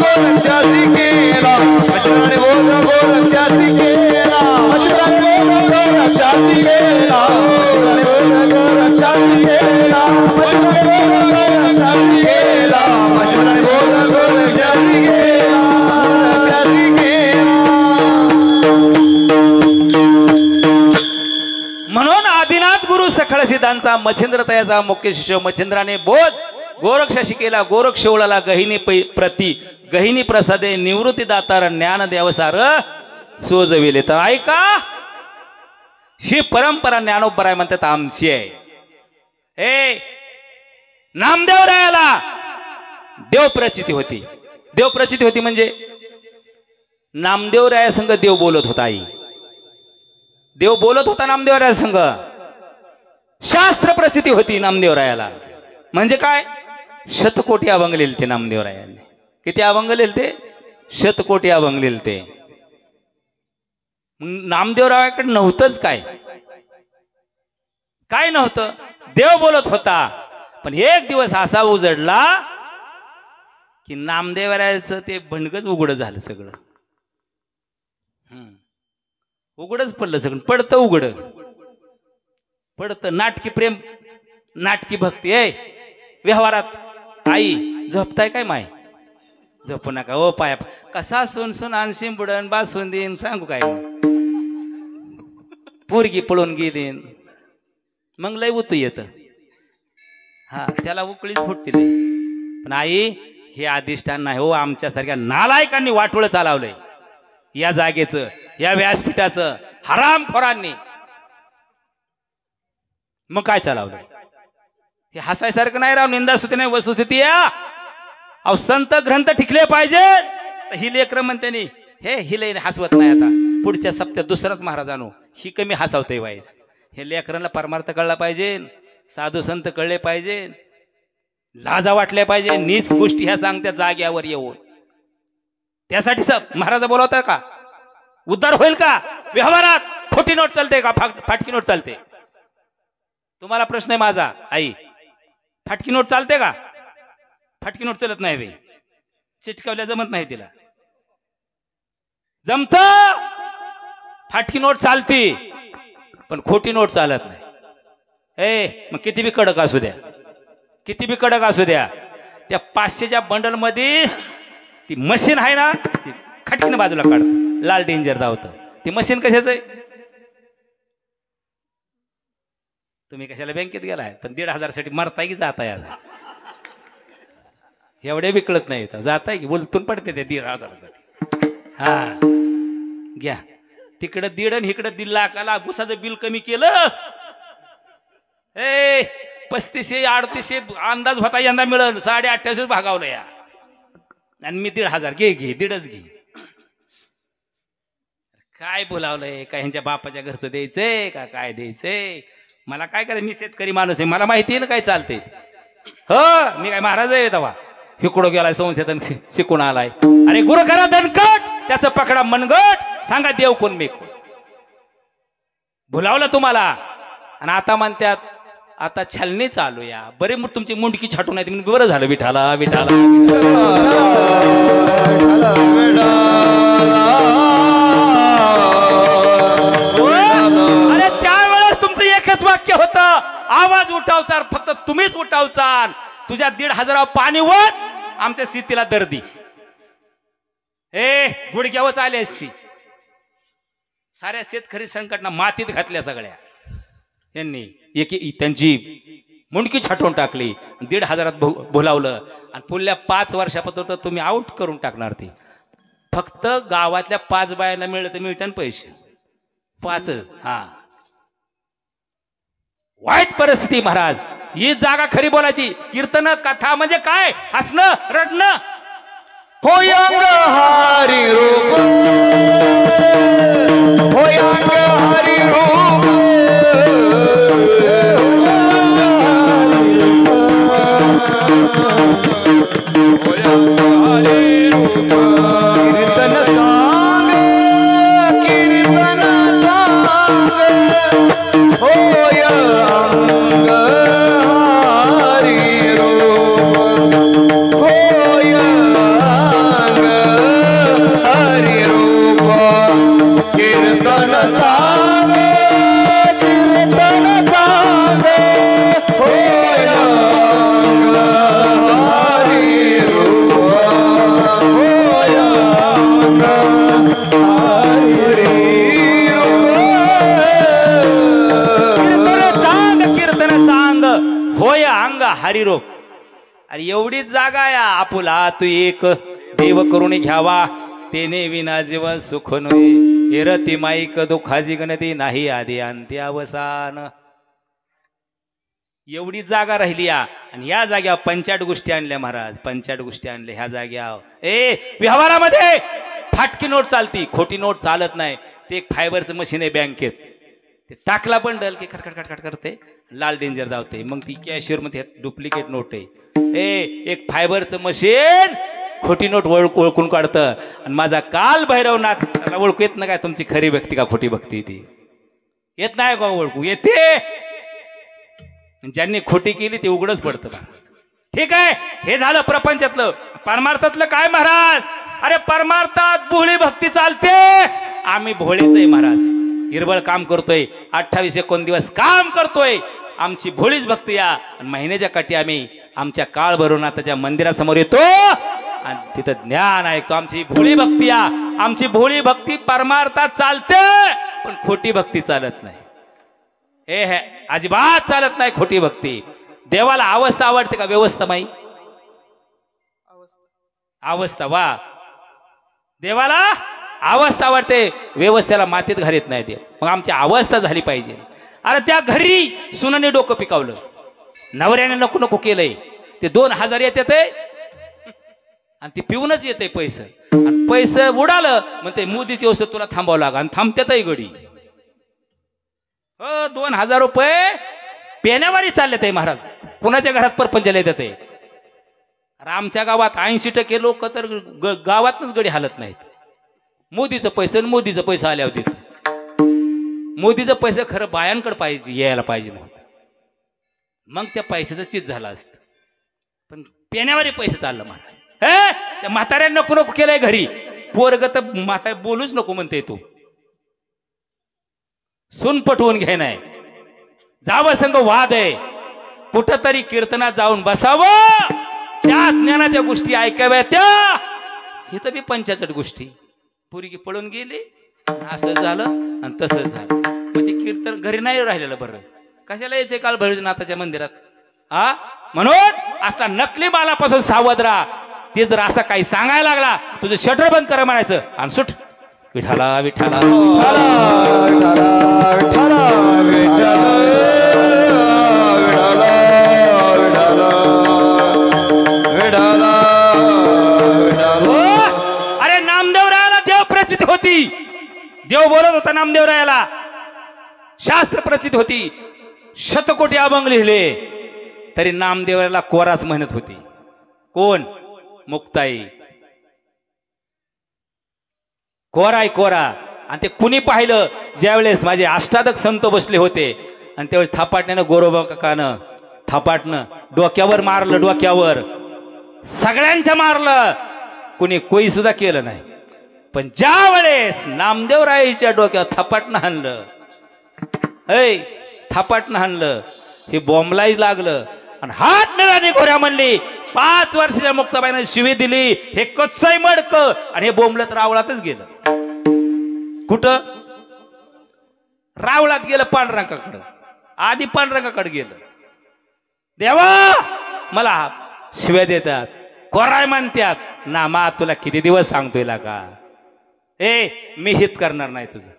गोरक्षासी केला. मच्छिंद्राने बोध गोरक्षासी केला. मच्छिंद्राने बोध गोरक्षासी केला. मच्छिंद्राने बोध गोरक्षासी केला. मच्छिंद्राने बोध गोरक्षासी केला. मच्छिंद्राने बोध गोरक्षासी केला. गोरक्षासी केला. म्हणून आदिनाथ गुरु सखळ सिद्धांचा मच्छिंद्र तयाचा मुख्य शिष्य. मच्छिंद्राने बोध गोरक्षाशी केला. गोरक्ष ओळाला गहिनी प्रती. गहिनी प्रसादे निवृत्ती दातार ज्ञान देवसार सोजविले. तर ऐका ही परंपरा ज्ञानोबराय म्हणतात आमची आहे. ए नामदेवरायाला देवप्रचिती होती. देवप्रचिती होती म्हणजे नामदेवराया संग देव बोलत होता. आई देव बोलत होता नामदेवराया संग. शास्त्र प्रचिती होती नामदेवरायाला. म्हणजे काय शतकोटी अभंगलेले ते नामदेवरायाने. किती अभंगलेले ते शतकोटी अभंगलेले ते. नामदेवरायाकडे नव्हतंच काय. काय नव्हतं. देव बोलत होता. पण एक दिवस असा उजडला की नामदेवरायाचं ते भंडगच उघड झालं सगळं. उघडच पडलं सगळं. पडतं उघड पडतं. नाटकी प्रेम नाटकी भक्ती आहे व्यवहारात. आई झोपताय काय माय. झोपू नका ओ पाया. कसा सुनसून आणशीन बुडन बासून देईन सांगू काय. पोरगी पळून गेलीन मग लय उतू येत. हा त्याला उकळीच फुटतील. पण आई हे अधिष्ठान नाही हो. आमच्यासारख्या नालायकांनी वाटोळं चालवलंय या जागेचं, या व्यासपीठाचं हरामखोरांनी. मग काय चालवलंय. हे हसायसारखं नाही राव. निंदास्तुती नाही वस्तुस्थिती या. अहो संत ग्रंथ टिकले पाहिजे. ही लेकरं म्हणते हे हिले हसवत नाही. आता पुढच्या सप्त्यात दुसराच महाराजांनो ही कमी हसावतंय वाईस. हे लेकरांना परमार्थ कळला पाहिजे. साधू संत कळले पाहिजे. लाजा वाटल्या पाहिजे. नीच गोष्टी ह्या सांगत्या जाग्यावर येऊन. त्यासाठी सब महाराज बोलवता का. उद्धार होईल का व्यवहारात. खोटी नोट चालते का फाटकी नोट चालते. तुम्हाला प्रश्न आहे माझा. आई फाटकी नोट चालते का. फाटकी नोट चालत नाही. चिटकावल्या जमत नाही. तिला जमत. फाटकी नोट चालती पण खोटी नोट चालत नाही. मग किती बी कडक असू द्या. किती बी कडक असू द्या. त्या 500च्या बंडल मध्ये ती मशीन आहे ना ती खटकीने बाजूला काढत. लाल डेंजर धावत. ती मशीन कशाच आहे. तुम्ही कशाला बँकेत गेलाय पण 1,500 साठी मरताय की जाताय. एवढे बी कळत नाही. जाताय की बोलतून पडते ते 1,500 साठी. हा घ्या तिकडं 1.5 आणि इकडं 1.5 लाखाला गुसाचं बिल कमी केलं. 3500-3800 अंदाज होता यंदा मिळेल. 2850 भागावलं या. आणि मी 1,500 घे 1.5च घे. काय बोलावलंय काय. ह्यांच्या बापाच्या घरचं द्यायचंय का काय द्यायचंय. मला काय करायचं. मी शेतकरी माणूस आहे. मला माहिती आहे ना काय चालतंय. हो मी काय महाराज आहे तेव्हा. हिकडं गेलाय संस्थेतून शिकून आलाय. अरे गुरु करा दणकट त्याचं पकडा मनगट. सांगा देव कोण मी कोण. भुलावलं तुम्हाला. आणि आता म्हणतात आता छलनी चालू या बरे मग तुमची मुंडकी छाटून नाही म्हणून बरं झालं विठाला विठाला अरे त्यावेळेस तुमचं एकच वाक्य होतं आवाज उठावचार फक्त तुम्हीच उठावचार तुझ्या 1,500 पाणी वत आमच्या स्थितीला दर्दी ए गुडघ्यावच आली असती साऱ्या शेतकरी संकटना मातीत घातल्या सगळ्या यांनी त्यांची मुंडकी छाटून टाकली 1,500 बोलावलं आणि पुढल्या 5 वर्षापर्यंत तुम्ही आउट करून टाकणार ते फक्त गावातल्या 5 बायांना मिळलं तर मिळतात पैसे 5च हा वाईट परिस्थिती महाराज ही जागा खरी बोलायची कीर्तन कथा म्हणजे काय हसणं रडणं होयांग हरी रूप होयांग हरी रूप होयांग हरी रूप कीर्तन सांगे कीर्तन सांगे होयांग हरी रूप होयांग हरी रूप कीर्तन सांगे कीर्तन सांगे होयांग हरी रूप होयांग हरी कीर्तन सांग होय अंग हरिरोप अरे एवढीच जागा या आपुला तू एक देव करून घ्यावा तेने विना जीवन सुख नये एरती माईक दुःखाची गणती नाही आधी अंत्य अवसान एवढी जागा राहिली या आणि या जाग्यावर 55 गोष्टी आणल्या महाराज 55 गोष्टी आणल्या ह्या जाग्यावर व्यवहारामध्ये फाटकी नोट चालती खोटी नोट चालत नाही ते एक फायबरचं मशीन आहे बँकेत ते टाकला बंडल की खटखट खटखट करते लाल डेंजर धावते मग ती कॅशियर मध्ये डुप्लिकेट नोट आहे एक फायबरचं मशीन खोटी नोट ओळखून काढतं आणि माझा काल भैरवनाथ त्याला ओळखू येत ना काय तुमची खरी भक्ती का खोटी भक्ती ती येत नाही का ओळखू येते ज्यांनी खोटी केली ते उघडच पडतं महाराज ठीक आहे हे झालं प्रपंचातलं परमार्थातलं काय महाराज अरे परमार्थात भोळी भक्ती चालते आम्ही भोळेच आहे महाराज हिरबळ काम करतोय 28-29 दिवस काम करतोय आमची भोळीच भक्ती या आणि महिन्याच्या काठी आम्ही आमच्या काळ भैरवनाथाच्या मंदिरासमोर येतो आणि तिथं ज्ञान ऐकतो आमची भोळी भक्ती या आमची भोळी भक्ती परमार्थात चालते पण खोटी भक्ती चालत नाही हे अजिबात चालत नाही खोटी भक्ती देवाला अवस्था आवडते का व्यवस्था माई अवस्था वा देवाला अवस्था आवडते व्यवस्थेला मातीत घालीत नाही देव मग आमची अवस्था झाली पाहिजे अरे त्या घरी सुनाने डोकं पिकावलं नवऱ्याने नको नको केलंय ते 2,000 येते आणि ती पिऊनच येते पैसे आणि पैसे उडालं मग ते मोदीची व्यवस्था तुला थांबावं लागा आणि थांबतेतही गडी 2,000 रुपये पेण्यावारी चालले ते महाराज कुणाच्या घरात परपंचाला येतात ते आमच्या गावात 80% लोक तर गावातच गडी हालत नाहीत मोदीचं पैसे आल्यावर देतो मोदीचं पैसे खरं बायांकडे पाहिजे यायला पाहिजे नव्हतं मग त्या पैशाचं चीज झालं असतं पण पेण्यावारी पैसे चाललं महाराज त्या म्हाताऱ्यानं नको नको केलंय घरी पोरग तर म्हातारे बोलूच नको म्हणते तू सुन पटवून घे नाही जावं संग वाद आहे कुठंतरी कीर्तनात जाऊन बसावं त्या ज्ञानाच्या गोष्टी ऐकाव्या त्या हे तर मी 55 गोष्टी पोरगी पळून गेली असं झालं आणि तसं झालं मग ते कीर्तन घरी नाही राहिलेलं बरं कशाला यायचंय काल भैरवनाथाच्या मंदिरात हा म्हणून असला नकली मालापासून सावध राहा ते जर असं काही सांगायला लागला तुझं शटर बंद करा म्हणायचं आणि सुट विठाला विठाला अरे नामदेवरायाला देव प्रचित होती देव बोलत होता नामदेवरायाला शास्त्र प्रचित होती शतकोटी अभंग लिहिले तरी नामदेवरायाला कोराच म्हणत होती कोण मुक्ताई कोरा आणि ते कुणी पाहिलं ज्यावेळेस माझे अष्टादक संत बसले होते आणि त्यावेळेस थापाटण्यानं गोरोबा काकानं थापाटणं डोक्यावर मारलं, डोक्यावर सगळ्यांच्या मारलं, कुणी कोई सुद्धा केलं नाही. पण ज्या वेळेस नामदेवरायच्या डोक्यावर थापाटणं हाणलं, थापाटणं हाणलं, हे बॉम्बलाही लागलं आणि हात मिळाली घोड्या म्हणली. 5 वर्षाच्या मुक्ताबाईने शिवी दिली, हे कच्चाई मडक, आणि हे बोंबलत रावळातच गेलं. कुठं? रावळात गेलं पांडुरंगाकडं. आधी पांडुरंगाकडे गेलं. देवा मला शिव्या देतात, कोराय म्हणतात, नामा तुला किती दिवस सांगतोय का? मी हित करणार नाही तुझं,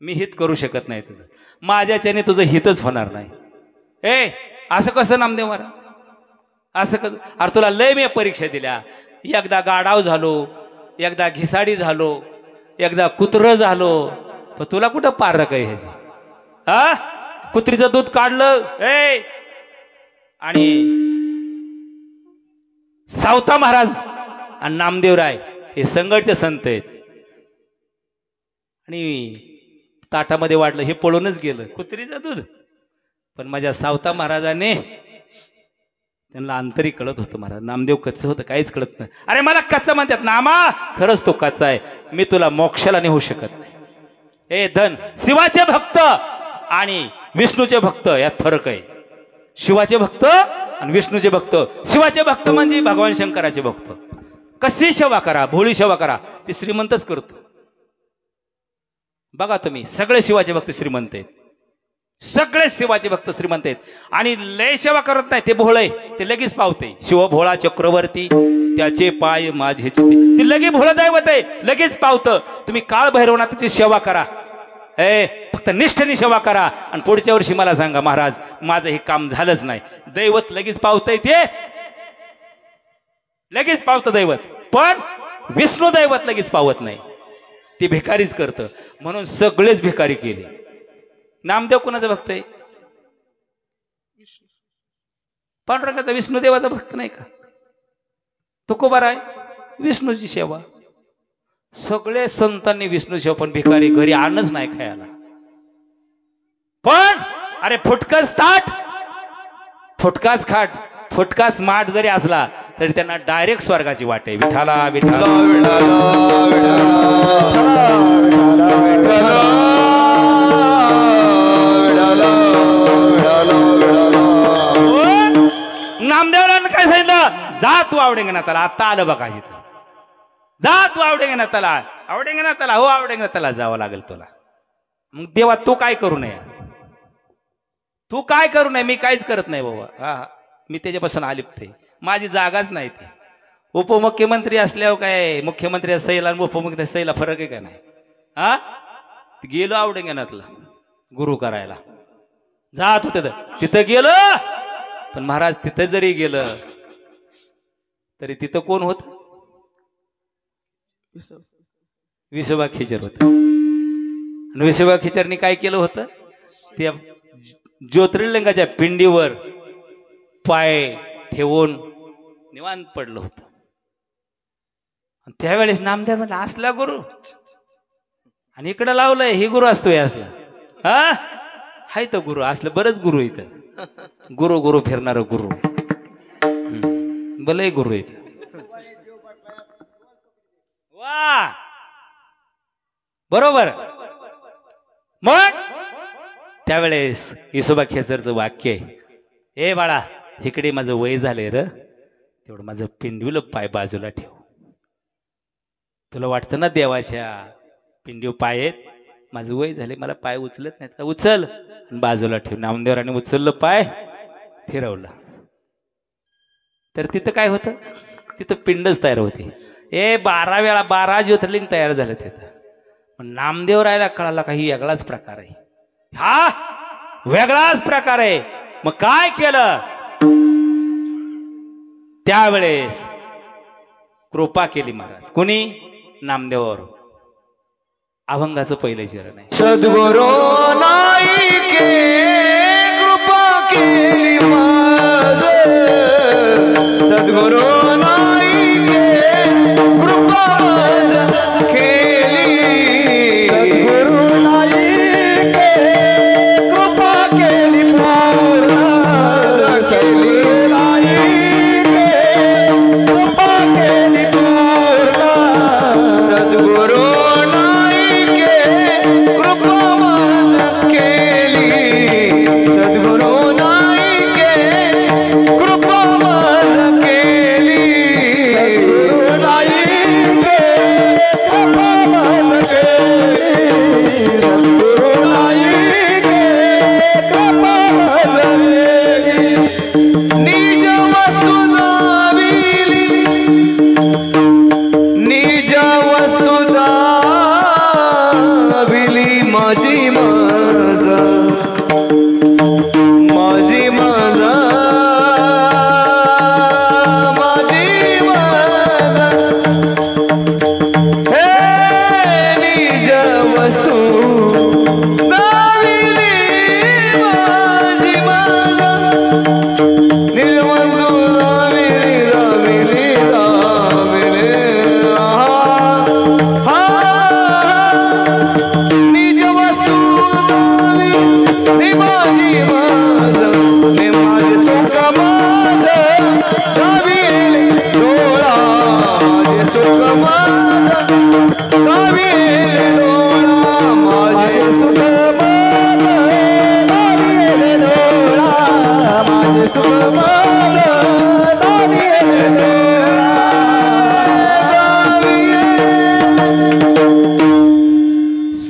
मी हित करू शकत नाही तुझं, माझ्याच्याने तुझं हितच होणार नाही. असं कसं नामदेव महाराज, असं कसं? अरे तुला लय मी परीक्षा दिल्या, एकदा गाडाव झालो, एकदा घिसाडी झालो, एकदा कुत्र झालो, पण तुला कुठं पार काय ह्याची? कुत्रीचं दूध काढलं. आणि सावता महाराज आणि नामदेवराय हे संगडचे संत आहेत, आणि ताटामध्ये वाढलं, हे पळूनच गेलं कुत्रीचं दूध. पण माझ्या सावता महाराजाने त्यांना अंतरी कळत होतं. महाराज नामदेव कच्चं होतं, काहीच कळत नाही. अरे मला कच्चा म्हणतात, नामा खरंच तो कच्चा आहे, मी तुला मोक्षाला नेऊ शकत नाही. धन शिवाचे भक्त आणि विष्णूचे भक्त यात फरक आहे. शिवाचे भक्त आणि विष्णूचे भक्त. शिवाचे भक्त म्हणजे भगवान शंकराचे भक्त. कशी सेवा करा, भोळी सेवा करा, ती श्रीमंतच करतो. बघा तुम्ही, सगळे शिवाचे भक्त श्रीमंत आहेत, सगळे शिवाचे भक्त श्रीमंत आहेत, आणि लय सेवा करत नाही ते भोळे, ते लगेच पावते. शिव भोळा चक्रवर्ती, त्याचे पाय माझे चित्ते, ते लगेच भोळं दैवत आहे, लगेच पावतं. तुम्ही काळ भैरवनाथाची सेवा करा, फक्त निष्ठेने सेवा करा, आणि पुढच्या वर्षी मला सांगा, महाराज माझं हे काम झालंच नाही. दैवत लगेच पावतंय, ते लगेच पावतं दैवत, पण विष्णू दैवत लगेच पावत नाही, ती भिकारीच करतं. म्हणून सगळेच भिकारी केले. नामदेव कोणाचा भक्त आहे? पांडुरंगाचा, विष्णुदेवाचा भक्त नाही का? तुकोबारा आहे विष्णूची सेवा. सगळे संतांनी विष्णू सेवा, पण भिकारी घरी आणच नाही खायला. पण अरे फुटकच ताट, फुटकाच खाट, फुटकाच माठ जरी असला तरी त्यांना डायरेक्ट स्वर्गाची वाट आहे. विठाला विठाला नामदेवरानं काय सांगितलं? जा तू आवडेंगनाथाला. आता आलं बघा इथं, जा तू आवडेंगनाथाला. आवडेंगनाथाला, हो आवडेंगनाथाला जावं लागेल तुला. मग देवा तू काय करू नये, तू काय करू नये, मी काहीच करत नाही बाबा. हा मी त्याच्यापासून अलिप्त आहे, माझी जागाच नाही. ते उपमुख्यमंत्री असल्यावर काय मुख्यमंत्री सैला आणि उपमुख्यमंत्री सैला फरक आहे का नाही? गेलो आवडेंगनाथला गुरु करायला, जात होते तिथं गेलं. पण महाराज तिथं जरी गेलं तरी तिथं कोण होत? विसोबा खिचर होत. आणि विसोबा खिचरनी काय केलं होतं? त्या ज्योतिर्लिंगाच्या पिंडीवर पाय ठेवून निवांत पडलं होतं. त्यावेळेस नामदेव म्हणला, असला गुरु, आणि इकडं लावलंय ही गुरु असतोय असला. हाय तर गुरु असलं, बरंच गुरु इथं. गुरु गुरु फिरणार गुरु, भले गुरु इथं. वा बरोबर. मग त्यावेळेस विसोबा खेचरचं वाक्य आहे, ए बाळा इकडे माझं वय झालंय र, तेवढं माझं पिंडीवलं पाय बाजूला ठेव. तुला वाटतं ना देवाच्या पिंडीव पाय आहेत, माझं वय झाले, मला पाय उचलत नाहीत, उचल बाजूला ठेव. नामदेवराने उचललं, पाय फिरवलं, तर तिथं काय होतं? तिथं पिंडच तयार होते. 12 वेळा 12 ज्योतिर्लिंग तयार झालं तिथं. पण नामदेवरायला कळाला काही वेगळाच प्रकार आहे, हा वेगळाच प्रकार आहे. मग काय केलं? त्यावेळेस कृपा केली महाराज. कोणी? नामदेवावर. अभंगाचं पहिलं चरण आहे. सद्गुरु नाही के कृपा केली माझे, सद्गुरु नाही के कृपा माझ केली, सद्गुरु नाही के कृपा केली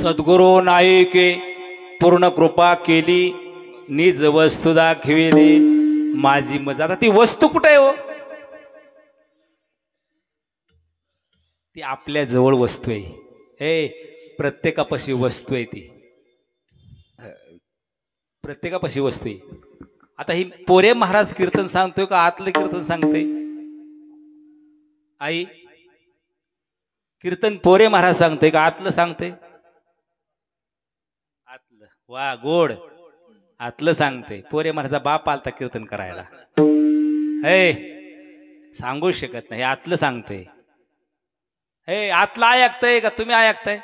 सद्गुरू नायके पूर्ण कृपा केली, निज वस्तू दाखविली माझी मज. आता ती वस्तू कुठे आहे हो? ती आपल्या जवळ वस्तू आहे. हे प्रत्येकापाशी वस्तू आहे, ती प्रत्येकापाशी वस्तू आहे. आता ही पोरे महाराज कीर्तन सांगतोय का आतलं कीर्तन सांगते? आई, कीर्तन पोरे महाराज सांगते का आतलं सांगते? आतलं. वा, गोड. आतलं सांगते. पोरे महाराजा बाप आलता कीर्तन करायला. हे सांगू शकत नाही, आतलं सांगते. हे आतलं ऐकतंय का तुम्ही ऐकताय?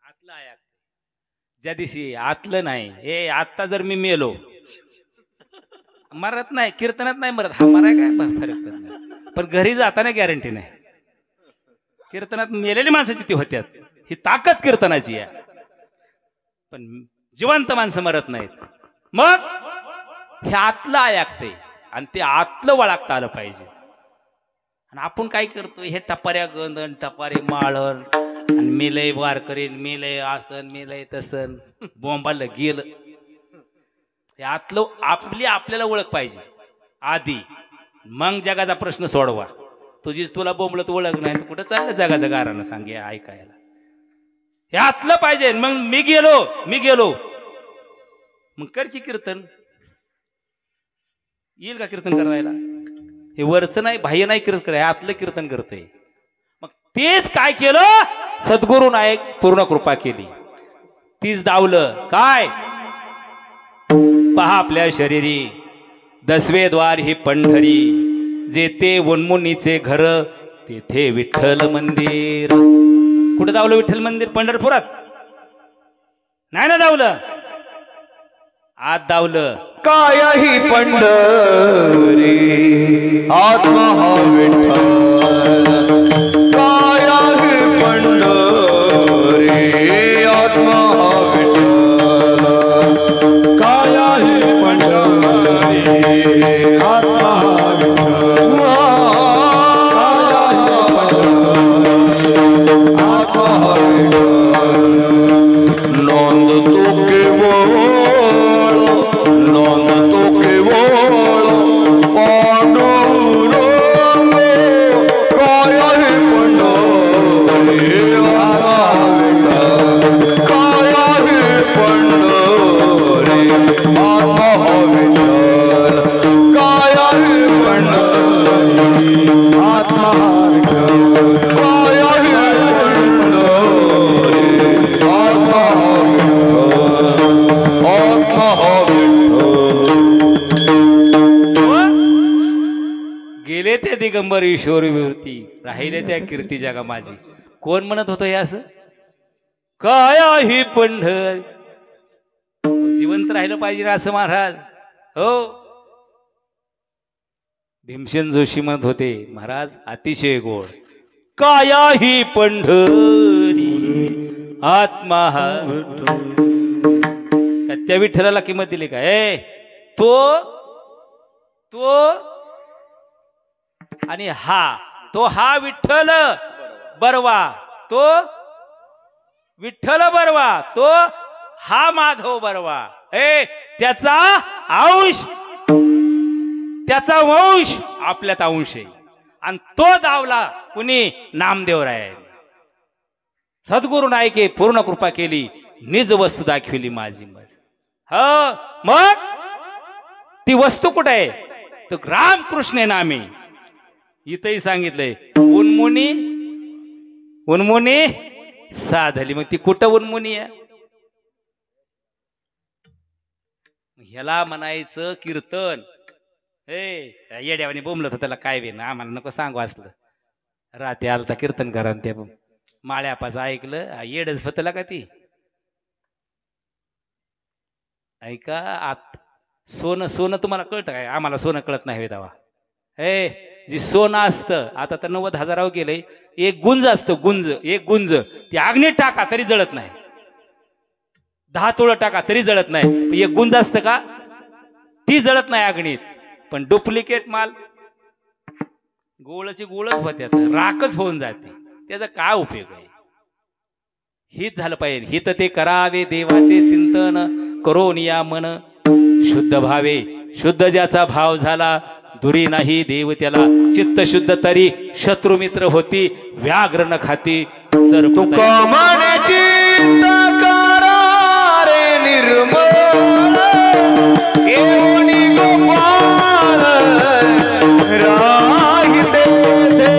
आतलं ऐकतंय. ज्या दिवशी आतलं नाही, हे आता जर मी मेलो, मरत नाही कीर्तनात नाही मरत, हा मराय काय फरक पडत नाही, पण घरी जाताना गॅरंटी नाही. कीर्तनात मेलेली माणसाची ती होत्यात, ही ताकद कीर्तनाची आहे. पण जिवंत माणसं मरत नाहीत. मग हे आतलं ऐकते आणि ते आतलं वळखता आलं पाहिजे. आणि आपण काय करतो, हे टपाऱ्या गंधन टपारे माळण आणि मेलय वार करेन, मेलय आसन, मेलय तसन, बोंबाला गेलं. हे आतलं आपल्याला ओळख पाहिजे आधी, मग जगाचा प्रश्न सोडवा. तुझीच तुला बोंबलत ओळख नाही, कुठं चाललं जगाचं गारानं सांगे ऐकायला. हे आतलं पाहिजे. मग मी गेलो मग कर की कीर्तन. येईल का कीर्तन करायला? हे वरचं नाही, बाह्य नाही कीर्तन कराय, आतलं कीर्तन करतंय. मग तेच काय केलं, सद्गुरू नायक पूर्ण कृपा केली, तीच दावलं. काय पहा आपल्या शरीरी 10वे द्वार ही पंढरी, जेथे वनमुनीचे घर तेथे विठ्ठल मंदिर. कुठं दावलं विठ्ठल मंदिर? पंढरपुरात नाही ना दावलं, आत दावलं. काय ही पंढरी आत्मा हा विठ्ठल, काय ही पंढरी आत्मा हा विठ्ठल, काय ही पंढरी आत्मा हा विठ्ठल, आत्मा हा विठ्ठल. नोंद तो केवळ, नोंद तो केवळ पांडुरंग, काय ही पंढरी आत्मा विठ्ठल, काय ही पंढरी आत्मा विठ्ठल, काय ही पंढरी आत्मा विठ्ठल, काय ही पंढरी आत्मा गेले ते दिगंबर ईश्वरवरती, राहिले त्या कीर्ती जगा माझी. कोण म्हणत होतं हे असं? काय ही पंढर. जिवंत राहिलं पाहिजे ना असं महाराज. हो, भीमसेन जोशी म्हणत होते, महाराज अतिशय गोड. काय ही पंढरी आत्मा हा. त्या विठ्ठलाला किंमत दिली का? तो आणि तो हा विठ्ठल बरवा, तो विठ्ठल बरवा, तो हा माधव बरवा. त्याचा अंश, त्याचा वंश आपल्यात अंश आहे. आणि तो दावला कुणी? नामदेवराय. सद्गुरू नायके पूर्ण कृपा केली, निज वस्तू दाखविली माझी मज. मग ती वस्तू कुठे आहे? तो रामकृष्ण नामे. इथंही सांगितलंय उन्मुनी, उन्मुनी साधली. मग ती कुठं उन्मुनी आहे? ह्याला म्हणायचं कीर्तन. येड्यावानी बोंबलत त्याला काय वेन, आम्हाला नको सांगू असलं. रात्री आलता कीर्तन करा, त्या माळ्यापाचं ऐकलं, येडच फतला का ती. ऐका, सोनं तुम्हाला कळतं काय? आम्हाला सोनं कळत नाही दावा. जी सोनं असतं आता तर 90,000 गेलंय. एक गुंज असतं, एक गुंज ती अग्नीत टाका तरी जळत नाही. 10 तोळं टाका तरी जळत नाही. एक गुंज असतं का, ती जळत नाही अग्नीत. पण डुप्लिकेट माल गोळची गोळच होत्यात, राखच होऊन जाते. त्याचा काय उपयोग आहे? हीच झालं पाहिजे. हित ते करावे देवाचे चिंतन, करून या मन शुद्ध भावे. शुद्ध ज्याचा भाव झाला, दुरी नाही देव त्याला. चित्त शुद्ध तरी शत्रू मित्र होती, व्याघ्र न खाती सर्प. तुका म्हणे चित्त करा रे निर्मळ, येऊनी गोपाळ राहिते ते,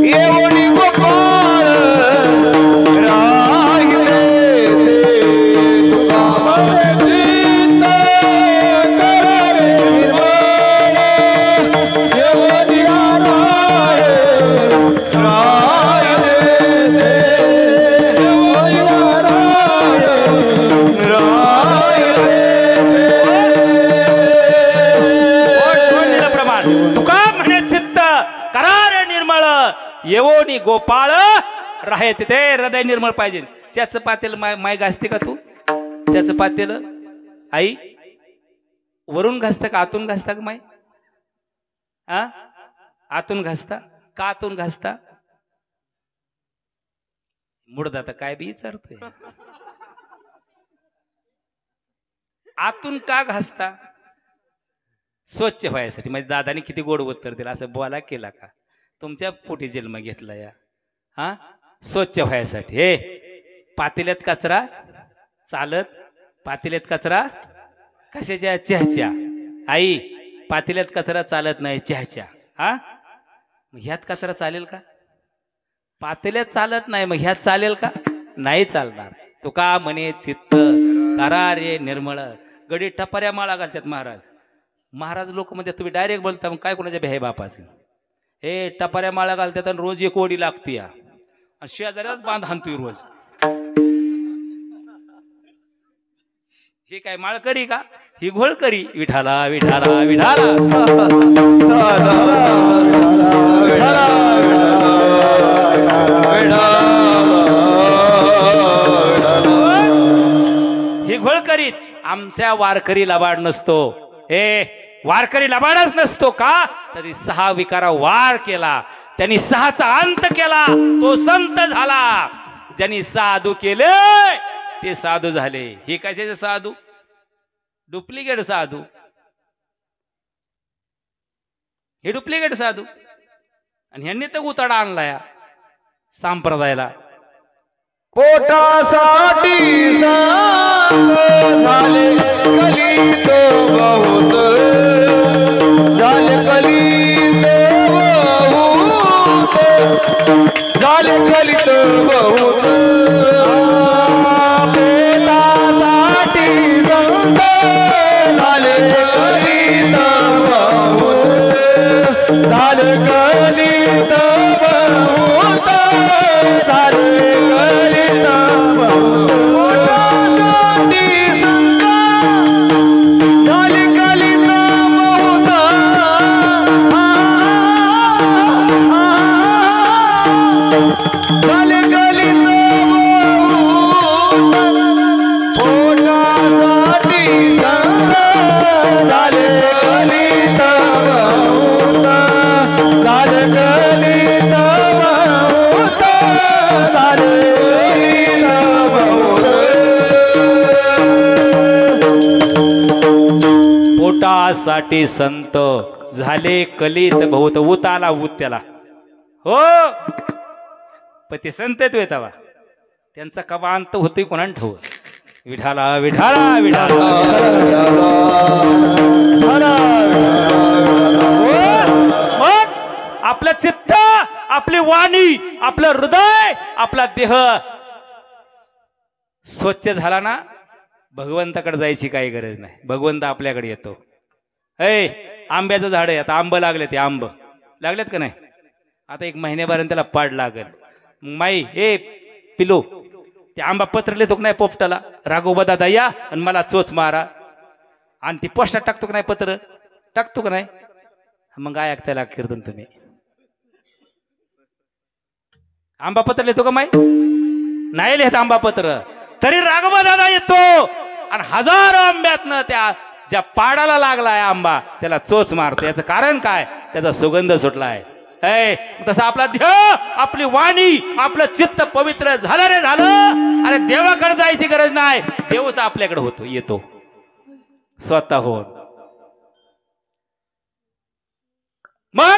येऊनी गोपाळ राहिते ते. तुका म्हणे चित्त करा रे निर्मळ, येऊनी नारायण येवोनी गोपाळ राहे ते हृदय निर्मळ पाहिजे. त्याचं पातेल माय घासते का तू? त्याचं पातेल आई वरून घासता का आतून घासता का माय? आतून घासता का आतून घासता? मुडदा तर काय बी विचारतोय. आतून का घासता? स्वच्छ व्हायसाठी. म्हणजे दादाने किती गोड उत्तर दिलं. असं बोला केला का? तुमच्या पोटी जन्म घेतला या. स्वच्छ व्हायसाठी. हे पातेल्यात कचरा चालत, पातेल्यात कचरा कशाच्या? चहाच्या. आई पातेल्यात कचरा चालत नाही, चहाच्या. ह्यात कचरा चालेल का? पातेल्यात चालत नाही, मग ह्यात चालेल का? नाही चालणार. तुका म्हणे चित्त करा रे निर्मळ. गडी टपाऱ्या माळा घालतात महाराज. महाराज लोक म्हणजे तुम्ही डायरेक्ट बोलता, मग काय कोणाच्या बेहे बापाचं? हे टपाऱ्या माळा घालतात आणि रोज एक ओढी लागते या, आणि शेजाऱ्यात बांध हाणतोय रोज. हे काय माळकरी का? ही घोळकरी. विठाला विठाला विठाला. ही घोळकरीत. आमच्या वारकरी लबाड नसतो. हे वारकरी लबाडच नसतो का? तरी 6 विकारा वार केला त्यांनी, 6चा अंत केला, तो संत झाला. ज्यांनी साधू केले ते साधू झाले. हे कशाचे साधू? डुप्लिकेट साधू. हे डुप्लिकेट साधू. आणि ह्यांनी तर उताडा आणलाय संप्रदायाला. पोटासाठी संत झाले कलित बहुत, झाले कलित बहुत, झाले कलित बहुत. पोटासाठी संत झाले कलित बहुत, झाले कलित बहुत, झाले कलित बहुत. पोटासाठी संत झाले कलित बहुत, झाले कलित बहुत. पोटासाठी संत झाले कलित बहुत, झाले कलित बहुत, झाले कलित बहुत. पोटासाठी संत झाले कलित बहुत. उताला उत त्याला. हो पण ते संत येतोय तवा त्यांचा कवा अंत होतोय कोणाला ठेव. विठाला विठाला विठाला. मग आपलं चित्त, आपली वाणी, आपलं हृदय, आपला देह स्वच्छ झाला ना, भगवंताकडे जायची काही गरज नाही. भगवंत आपल्याकडे येतो. आंब्याचं झाड आहे, आता आंब लागले, ते आंब लागलेत का नाही? आता 1 महिन्यापर्यंत त्याला पाड लागेल. माई पिलो ते आंबा पत्र लिहितो का नाही पोपटाला, राघोबा दादा या आणि मला चोच मारा, आणि ती पोस्टात टाकतो का नाही, पत्र टाकतो का नाही? मग काय ऐकतायला कीर्तन तुम्ही? आंबा पत्र लिहितो का माई? नाही लिहित आंबा पत्र. तरी राघोबा दादा येतो आणि हजारो आंब्यातनं त्या ज्या पाडाला लागलाय आंबा त्याला चोच मारतो. याचं कारण काय? त्याचा सुगंध सुटलाय. तसं आपला ध्येय, आपली वाणी, आपलं चित्त पवित्र झालं रे झालं. अरे देवाकडे जायची गरज नाही, देवच आपल्याकडे होतो, येतो स्वतःहून. मग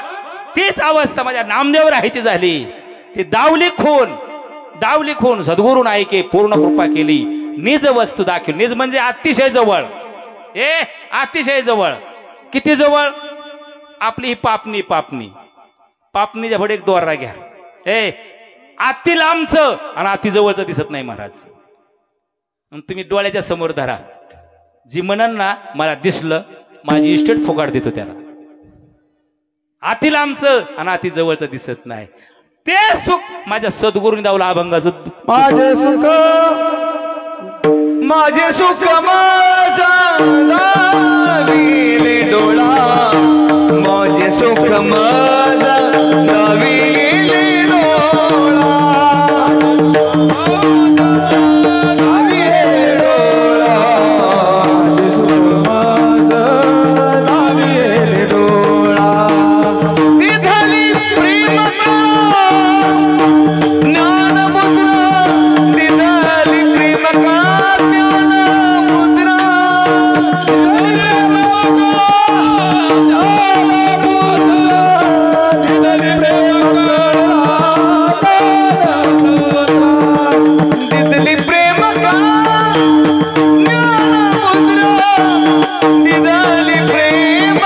तीच अवस्था माझ्या नामदेव राहायची झाली. ती दावली खून सद्गुरू नायके पूर्ण कृपा केली. निज वस्तू दाखवली. निज म्हणजे अतिशय जवळ, अतिशय जवळ. किती जवळ? आपली ही पापणीच्या पुढे एक दोरा घ्या. अति लांबचं आणि अति जवळचं दिसत नाही महाराज. तुम्ही डोळ्याच्या समोर धरा. जी म्हणन ना मला दिसलं, माझी इस्टेट फुकाट देतो त्याला. अति लांबचं आणि अति जवळचं दिसत नाही. ते सुख माझ्या सद्गुरूंनी दावलं अभंगाचं. माझे सुख माझा दाविले डोळा, माझे सुख माझा दाविले डोळा, दाविले डोळा, माझे सुख माझा दाविले डोळा. तिथली प्रेम ज्ञान मुद्रा, तिथली प्रेम ज्ञान मुद्रा, तिथली प्रेम तिथली प्रेम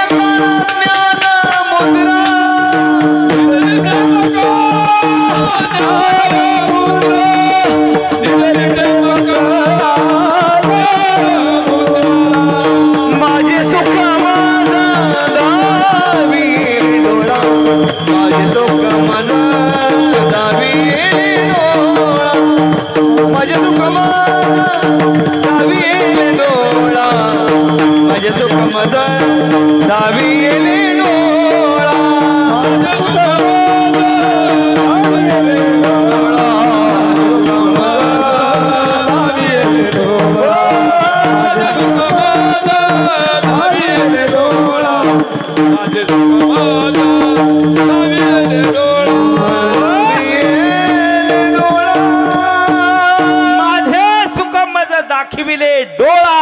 ज्ञान मुद्रा, माझे सुख माझा दाविले डोळा, माझे सुख माझा दाविले डोळा, माझे सुख माझा दाविले डोळा, माझे सुख माझा दाविले डोळा, माझे सुख दाखविले डोळा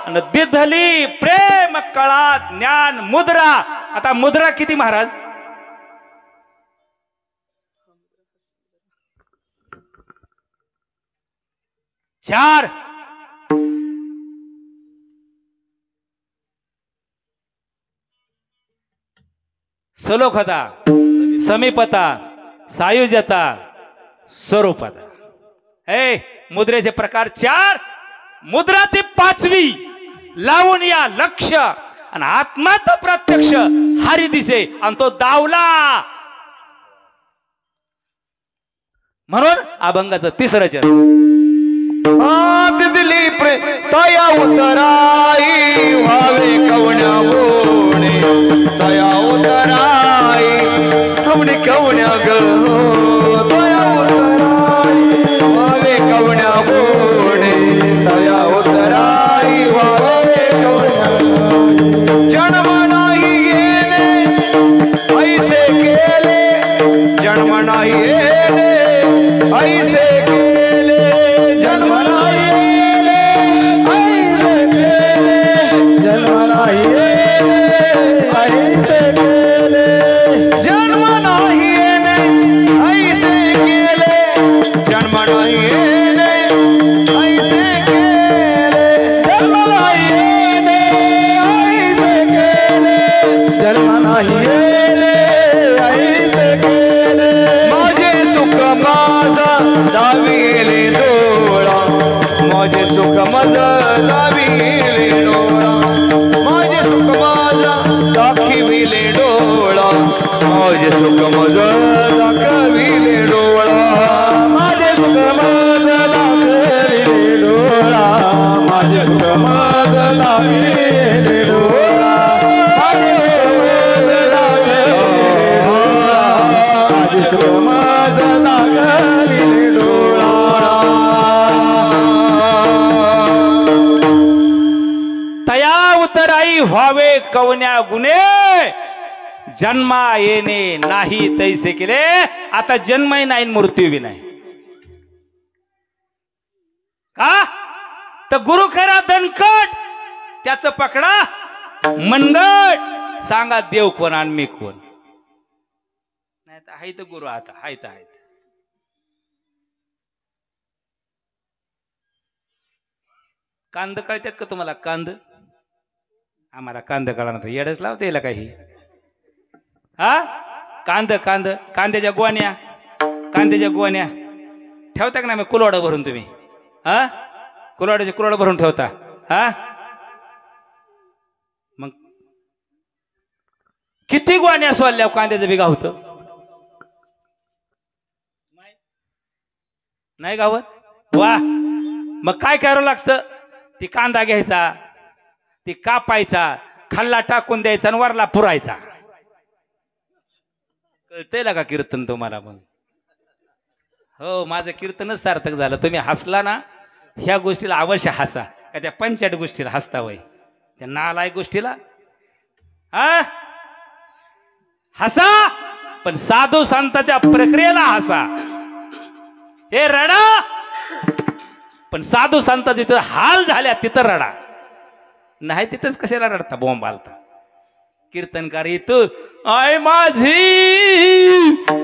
आणि दिधली प्रेम कळा ज्ञान मुद्रा. आता मुद्रा किती महाराज? चार. सलोखता, समीपता, सायुज्यता, स्वरूपता. मुद्रेचे प्रकार चार. मुद्रा ती पाचवी. लावून या लक्ष आणि आत्मा तो प्रत्यक्ष हरी दिसे आणि तो दावला. म्हणून अभंगाचं तिसरं चरण. तिथली प्रेम तया उतराई व्हावे कवण्या गोणे, तया उतराई कवणी कवण्या ग, तया उतराई व्हावे कवण्या गोणे, तया उतराई व्हावे कवण्या. जन्म नाही येणे ऐसे केले, जन्म नाही येणे ऐसे केले, जन्म नाही येणे ऐसे केले, जन्म नाही येणे ऐसे केले, जन्म नाही येणे ऐसे केले, जन्म नाही येणे ऐसे केले, जन्म नाही येणे ऐसे केले, जन्म नाही येणे ऐसे केले. माझे सुख माझा दाविले डोळा, माझे सुख माझा दाविले डोळा, माझे सुख माझा दाखविले डोळा, माझे सुख माझा दाखविले डोळा, माझे सुख माझा दाखविले डोळा, माझे सुख माझा दाखविले डोळा, माझे सुख माझा दाखविले डोळा. तया उतराई व्हावे कवन्या गुणे, जन्मा येणे नाही तैसे केले. आता जन्मही नाही मृत्यू बी नाही. का तर गुरु खरा दणकट, त्याचं पकडा मनगट. सांगा देव कोण आणि मी कोण. नाही तर हाय तर गुरु. आता हाय तर हाय. कांद कळतात का तुम्हाला? कांद आम्हाला कांद कळा ना, येडच लावता येईल काही. हा कांद कांद कांद्याच्या गोण्या, कांद्याच्या गोण्या ठेवता का ना? मी कुलवाड भरून तुम्ही हा कुलवाड्याचे कुलवाड भरून ठेवता. हा मग किती गोण्या सोडल्या कांद्याचं बिगा होत नाही गावात. वा मग काय करावं लागतं? ती कांदा घ्यायचा, ती कापायचा, खाल्ला टाकून द्यायचा आणि वरला पुरायचा. कळतंय का कीर्तन तुम्हाला? मग हो, माझं कीर्तनच सार्थक झालं. तुम्ही हसला ना, ह्या गोष्टीला अवश्य हसा. का त्या 65 गोष्टीला हसता वय, त्या नालायक गोष्टीला हा हसा, पण साधू संतांच्या प्रक्रियेला हसा. हे रडा, पण साधू संतांचे तिथं हाल झाल्या तिथं रडा. नाही तिथंच कशाला रडता? बॉम्ब आलता. कीर्तनकार येतो, आय माझी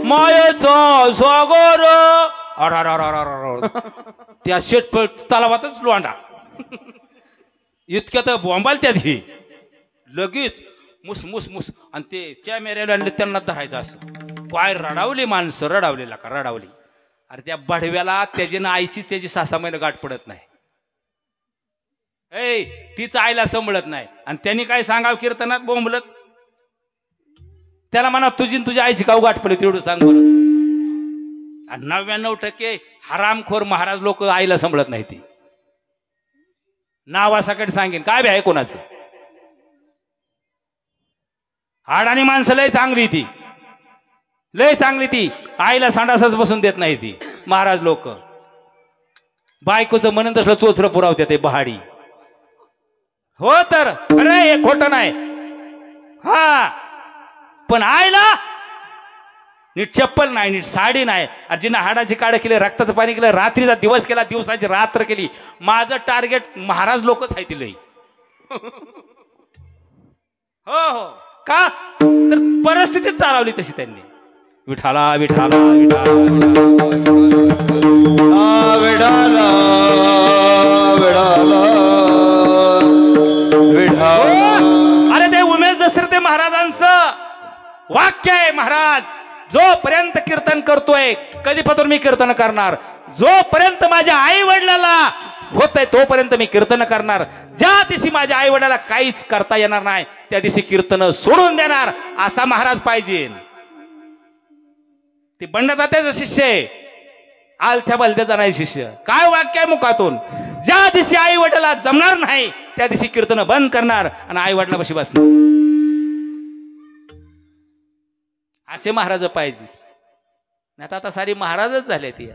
मायेचा सागर, त्या शेटपट तलावातच लोंडा. इतक्यात बॉम्बाल त्यात ही लगेच मुस मुस मुस. आणि ते कॅमेऱ्याला आणले त्यांना धरायचं असं. काय रडावली माणसं, रडावलेला का रडावली. अरे त्या बडव्याला त्याची ना आईचीच त्याची 6-6 महिने गाठ पडत नाही. ए तीच आईला सांभाळत नाही. आणि त्यांनी काय सांगावं कीर्तनात बोंबलत? त्याला म्हणा तुझी तुझ्या आईची काऊ गाठ पडली तेवढं सांग बरं. आणि 99% हरामखोर महाराज लोक आईला सांभाळत नाही. ती नावासकट सांगेन काय बी आहे कोणाचं. हाडानी माणसं लय चांगली, ती लय चांगली. ती आईला सांडासच बसून देत नाही ती महाराज लोक. बायकोचं म्हणून तसलं चोचरं पुरावते ते बहाडी. हो तर अरे हे खोटं नाही. हा पण आईला नीट चप्पल नाही, नीट साडी नाही. जिना हाडाची काढ केली, रक्ताचं पाणी केलं, रात्रीचा दिवस केला, दिवसाची रात्र केली. माझं टार्गेट महाराज लोकच आहे ती लई. हो हो का तर परिस्थितीत चालवली तशी त्यांनी. विठाला विठाला विठाला विठाला विठाला. अरे ते उमेश दसरथे महाराजांचं वाक्य आहे. महाराज जोपर्यंत कीर्तन करतोय, कधीपासून मी कीर्तन करणार? जोपर्यंत माझ्या आई वडिलाला होत आहे तोपर्यंत मी कीर्तन करणार. ज्या दिवशी माझ्या आई वडिलाला काहीच करता येणार नाही त्या दिवशी कीर्तन सोडून देणार, असा महाराज पाहिजे. ते बंडदात्याचा शिष्य आहे, आलथ्या बलत्याचा नाही शिष्य. काय वाक्य आहे मुखातून? ज्या दिवशी आई वडिलाला जमणार नाही त्या दिवशी कीर्तन बंद करणार आणि आई वडिलापाशी बसणार. असे महाराज पाहिजे. नाही तर आता सारी महाराजच झाले ती.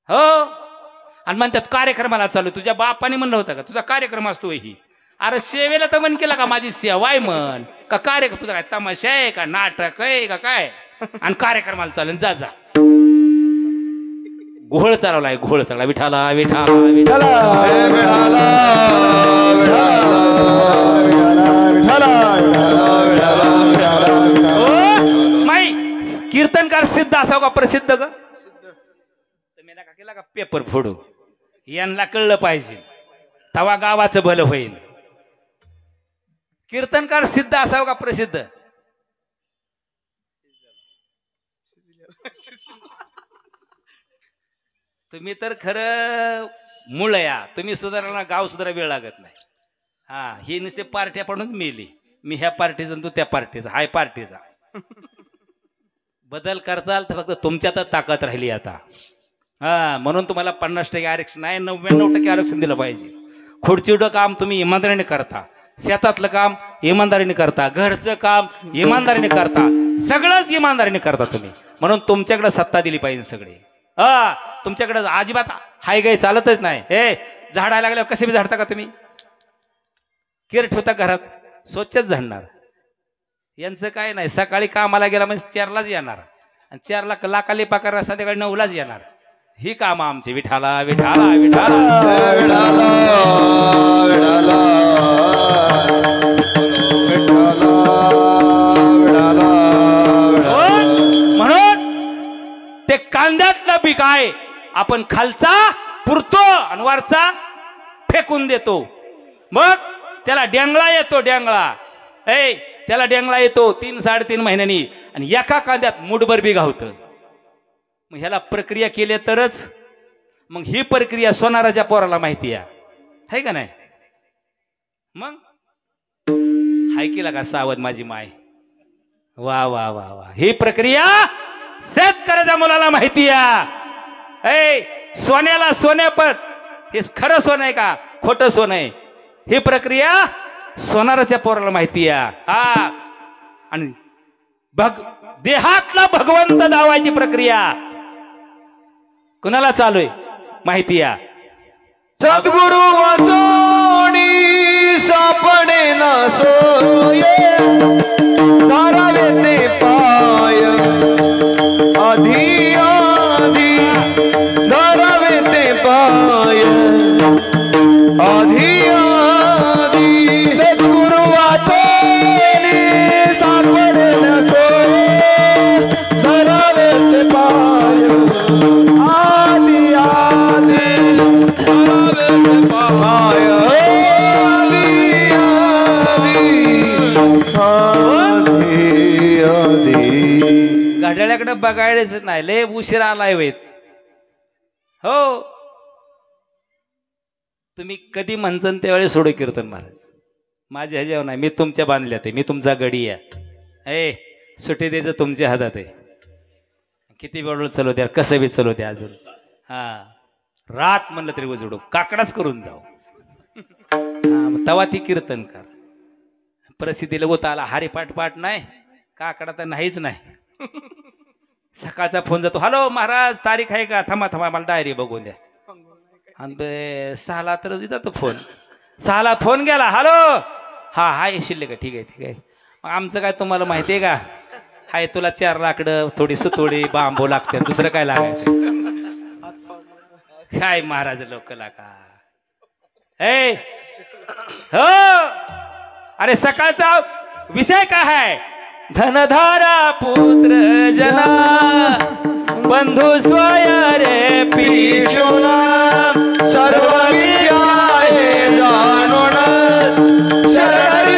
हो आणि म्हणतात कार्यक्रमाला चालू. तुझ्या बापाने म्हणलं होतं का तुझा कार्यक्रम असतो ही? अरे सेवेला तर म्हण केला का माझी सेवा आहे म्हण का? कार्यक्रम तुझा काय तमाशा आहे का, नाटक आहे का काय? आणि कार्यक्रमाला चालेल जा जा. घोळ चालवलाय, घोळ चालला. विठाला विठाला विठाला माई कीर्तनकार सिद्ध असावं का प्रसिद्ध ग? तुम्ही नका केला का पेपर फोडू? यांना कळलं पाहिजे, तवा गावाचं भलं होईल. कीर्तनकार सिद्ध असावं का प्रसिद्ध? तुम्ही तर खरं मूळ या. तुम्ही सुधारायला गाव सुधारा वेळ लागत नाही. हा ही नुसते पार्ट्या पडूनच मेली. मी ह्या पार्टीचा तू त्या पार्टीचा, हाय पार्टीचा. बदल करचाल तर फक्त तुमच्यातच ताकद राहिली आता. हा म्हणून तुम्हाला 50% आरक्षण आहे, 99% आरक्षण दिलं पाहिजे. खुर्चीचं काम तुम्ही इमानदारीने करता, शेतातलं काम इमानदारीने करता, घरचं काम इमानदारीने करता, सगळंच इमानदारीने करता तुम्ही. म्हणून तुमच्याकडे सत्ता दिली पाहिजे सगळे. हा तुमच्याकडे अजिबात हाय गाय चालतच नाही. हे झाडायला लागल्यावर कसे बी झाडता का तुम्ही? केर ठेवता घरात? स्वच्छच झाडणार. यांचं काय नाही, सकाळी कामाला गेला म्हणजे 4लाच येणार आणि 4ला लाकाली पाकार संध्याकाळी 9लाच येणार. ही काम आमची. विठाला विठाला विठाला विठाला विठाला विठाला म्हणून ते कांद्यातलं पीक आहे आपण खालचा पुरतो आणि वरचा फेकून देतो. मग त्याला डेंगळा येतो. डेंगळा त्याला डेंगळा येतो 3-3.5 महिन्यांनी आणि एका कांद्यात मुठभर बी घावतं. मग ह्याला प्रक्रिया केली तरच. मग ही प्रक्रिया सोनाराच्या पोराला माहिती आहे का नाही? मग हाय केला का सावध माझी माय? वा वा वा वा. ही प्रक्रिया शेतकऱ्याच्या मुलाला माहिती आहे. सोन्याला सोन्यापत हे खरं सोनं आहे का खोटं सोनं आहे, ही प्रक्रिया सोनाराच्या पोराला माहिती आहे. हा, आणि देहातला भगवंत दावायची प्रक्रिया कुणाला चालू आहे माहिती आहे. सद्गुरु वाचोनी सापडे ना सोये, धारावे ते पाय आधी आधी, धारावे ते पाय आधी आधी. सद्गुरु वाचोनी सापडे ना सोये, धारावे ते पाय आधी आधी, धारावे ते पाय आधी आधी आधी. घड्याळ्याकडे बघायलाच नाही, लय उशीर आलाय वेत. हो, तुम्ही कधी म्हणसन त्यावेळी सोडू कीर्तन महाराज. माझ्या ह्याच्यावर नाही, मी तुमच्या बांधल्यात आहे, मी तुमचा गडी आहे. सुट्टी द्यायचं तुमच्या हातात आहे. किती वेळ चालू द्या, कसं बी चालू द्या. अजून हा रात म्हणलं तरी उजडू, काकडाच करून जाऊ. तवा ती कीर्तन कर. प्रसिद्धीला होता आला हरिपाठ पाठ नाही, काकडा तर नाहीच नाही. सकाळचा फोन जातो, हॅलो महाराज तारीख आहे का? थांबा थांबा मला डायरी बघून द्या. आणि 6ला तर जातो फोन. 6ला फोन गेला, हॅलो हा हाय शिल्लक ठीक आहे ठीक आहे. मग आमचं काय तुम्हाला माहिती आहे का? हाय तुला 4 लाकडं थोडी सुतोडी बांबू लागते, दुसरं काय लागायचं? काय महाराज लोकला का हो. अरे सकाळचा विषय काय आहे? धनधारा पुत्र जना बंधू स्वय रे पिशुना, सर्व विद्याये जाणून शरणी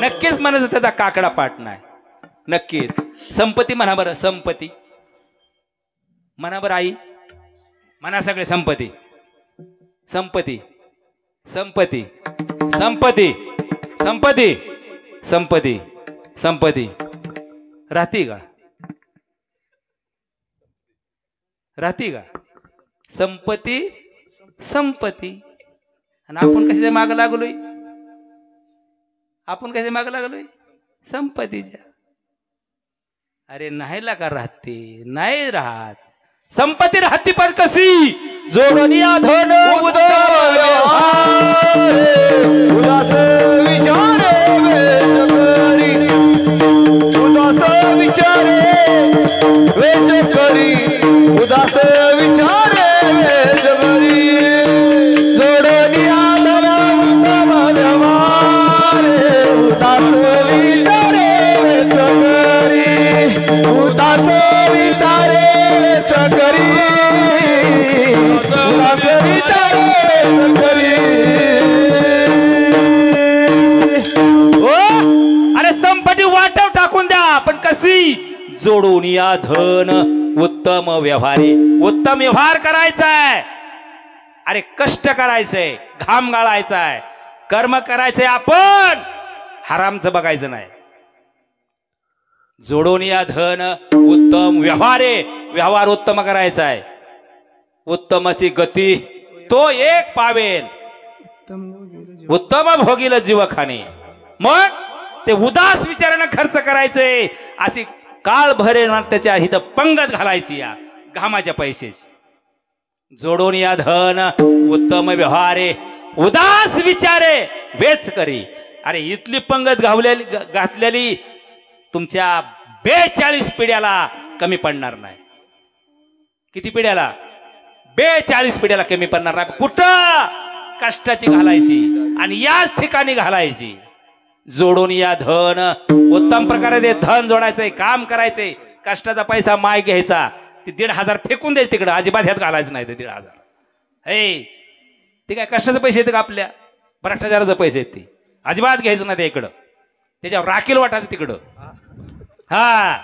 नक्कीच म्हणायचं त्याचा काकडा पाठ नाही. नक्कीच संपत्ती म्हणा बरं, संपत्ती म्हणा बरं आई, म्हणा सगळे संपत्ती संपत्ती संपत्ती संपत्ती संपत्ती संपत्ती संपत्ती. राहती का? राहती का? संपत्ती संपत्ती. आणि आपण कशाच्या मागं लागलोय? आपण कशा मागं लागलोय? संपत्तीच्या. अरे नाही का राहते? नाही राहत. संपत्ती राहती पण कशी? जोडून धन उदास विचारे वेच करी, उदास विचारे वेच करी, उदास विचारे वेच करी. जोडून धन उत्तम व्यवहारे, उदास विचारे वेच करी, उदास विचारे वेच करी, उदास विचारे वेच करी. अरे संपत्ती वाटव टाकून द्या पण कशी? जोडून या धन उत्तम व्यवहारी. उत्तम व्यवहार करायचाय. अरे कष्ट करायचंय, घाम गाळायचाय, कर्म करायचंय. आपण हरामचं बघायचं नाही. जोडून या धन उत्तम व्यवहारे. व्यवहार उत्तम करायचा आहे. उत्तमाची गती तो एक पावेल, उत्तम भोगील जीवखाने. मग ते उदास विचारानं खर्च करायचे. अशी काळ भरे त्याच्या हिथं पंगत घालायची. या घामाच्या पैशाची. जोडून या धन उत्तम व्यवहारे उदास विचारे वेच करी. अरे इथली पंगत घातलेली तुमच्या 42 पिढ्याला कमी पडणार नाही. किती पिढ्याला? 42 पिढ्याला कमी पडणार नाही. कुठं? कष्टाची घालायची आणि याच ठिकाणी घालायची. जोडून या धन उत्तम प्रकारे ते धन जोडायचंय, काम करायचंय. कष्टाचा पैसा माय घ्यायचा, ते 1,500 फेकून द्यायचं तिकडं, अजिबात ह्यात घालायचं नाही. ते 1,500 हे ते काय कष्टाचे पैसे येते का आपल्या? भ्रष्टाचाराचे पैसे आहेत ते, अजिबात घ्यायचं नाही. ते इकडं त्याच्यावर राखील वाटायचं तिकडं. हा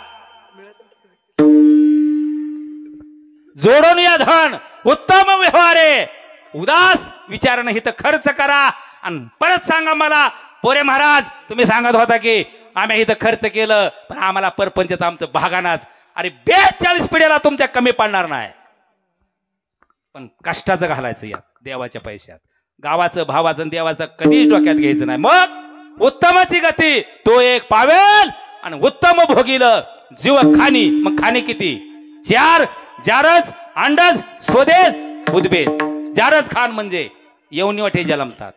जोडून या धन उत्तम व्यवहारे उदास विचारणं हिथं खर्च करा. आणि परत सांगा मला, पोरे महाराज तुम्ही सांगत होता की आम्ही इथं खर्च केलं पण आम्हाला परपंचच आमचं भागानाच. अरे 42 पिढ्याला तुमच्या कमी पडणार नाही. पण कष्टाचं घालायचं या देवाच्या पैशात. गावाचं भावाचं देवाचं कधीच डोक्यात घ्यायचं नाही. मग उत्तमाची गती तो एक पावेल आणि उत्तम भोगील जीव खानी. मग खाणी किती? 4 जारज अंडज स्वदेश उद्बेज. जारज खान म्हणजे यवनिवटे जन्मतात,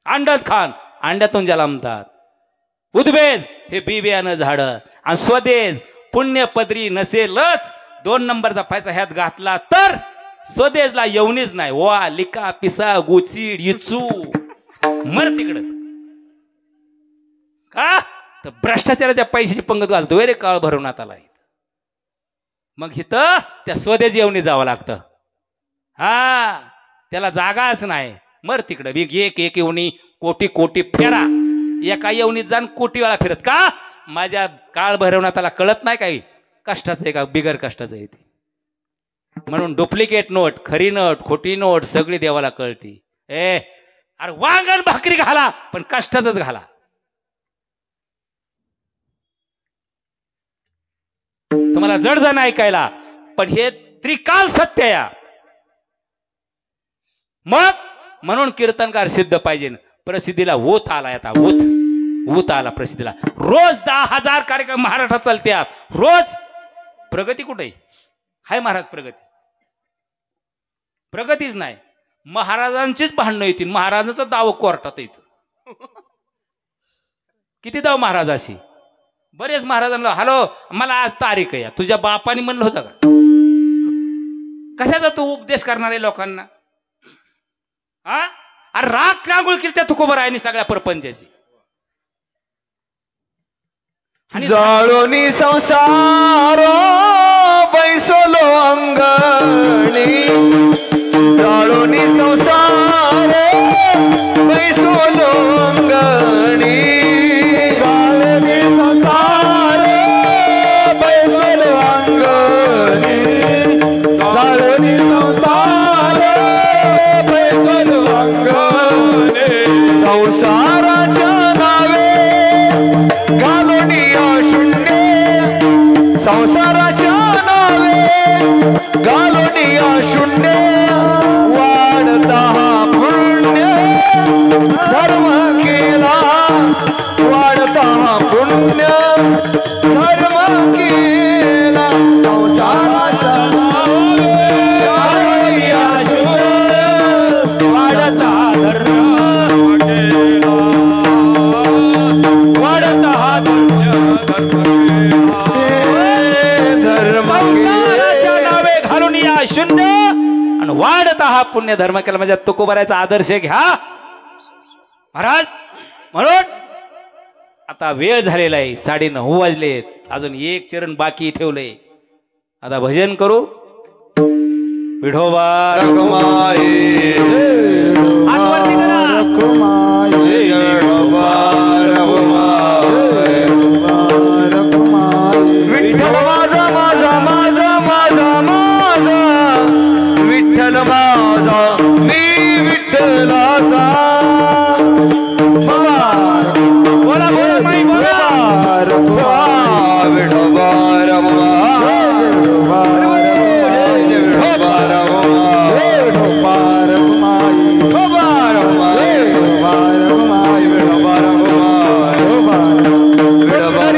अंडज खान अंड्यातून जन्मतात, उद्बेज हे बिबियानं झाड, आणि स्वदेश पुण्य पदरी नसेलच 2 नंबरचा पैसा ह्यात घातला तर स्वदेशला येऊनच नाही. वा लिका पिसा गुचीड इचू मर तिकडं. का तर भ्रष्टाचाराच्या पैशाची पंगत घालतो रे काळ भरवण्यात आला. मग इथं त्या स्वदेश येऊन जावं लागतं. हा त्याला जागाच नाही. मर तिकडं. एक येऊनी कोटी कोटी फेरा. एका येऊनीत जाण कोटी वेळा फिरत. का? माझ्या काळ भरवण्यात आला कळत नाही काही कष्टाचं आहे का बिगर कष्टाचं आहे ते. म्हणून डुप्लिकेट नोट, खरी नोट, खोटी नोट सगळी देवाला कळती. अरे वांगण भाकरी घाला पण कष्टाचंच घाला. तुम्हाला जडजण ऐकायला पण हे त्रिकाल सत्य या. मग म्हणून कीर्तनकार सिद्ध पाहिजे. प्रसिद्धीला ऊत आला. आता ऊत आला प्रसिद्धीला. रोज 10,000 कार्यक्रम महाराष्ट्रात चालतात रोज. प्रगती कुठे हाय महाराज? प्रगतीच नाही. महाराजांचीच भांडणं येतील. महाराजांचं दाव कोर्टात येतं. किती दाव महाराजाशी? बरेच महाराजांना हॅलो मला आज तारीख आहे. तुझ्या बापाने म्हणलं होतं का? कशाचा तू उपदेश करणार आहे लोकांना? हा अरे राग रांगोळ किती तुकोबर आहे सगळ्या परपंचाची. जाळोनी संसार बैसलो अंगणी. जाळोनी संसार बैसलो अंगणी. जाळोनी संसार बैसलो अंगणी. जाळोनी संसार बैसलो अंगणी. संसाराच्या नावे घालोनिया शून्य. संसाराच्या नावे घालोनिया शून्य. वाढता पुण्य धर्म केला. वाढता पुण्य धर्म केला. संसाराच्या नावे घालोनिया शून्य. वाढता धर्म केला. वाढता शून्य आणि वाढत हा पुण्य धर्म केला. म्हणजे तुकोबाराचा आदर्श घ्या महाराज. म्हणून आता वेळ झालेला आहे. 9:30 वाजलेत. अजून एक चरण बाकी ठेवलंय. आता भजन करू. विठोबा रखुमाई हातवरती करा. विठ्ठल माझा माझा माझा माझा माझा. विठ्ठल माझा मी विठ्ठलाचा. बोला बोला माई बोला. विठोबा रखुमा. विठोबा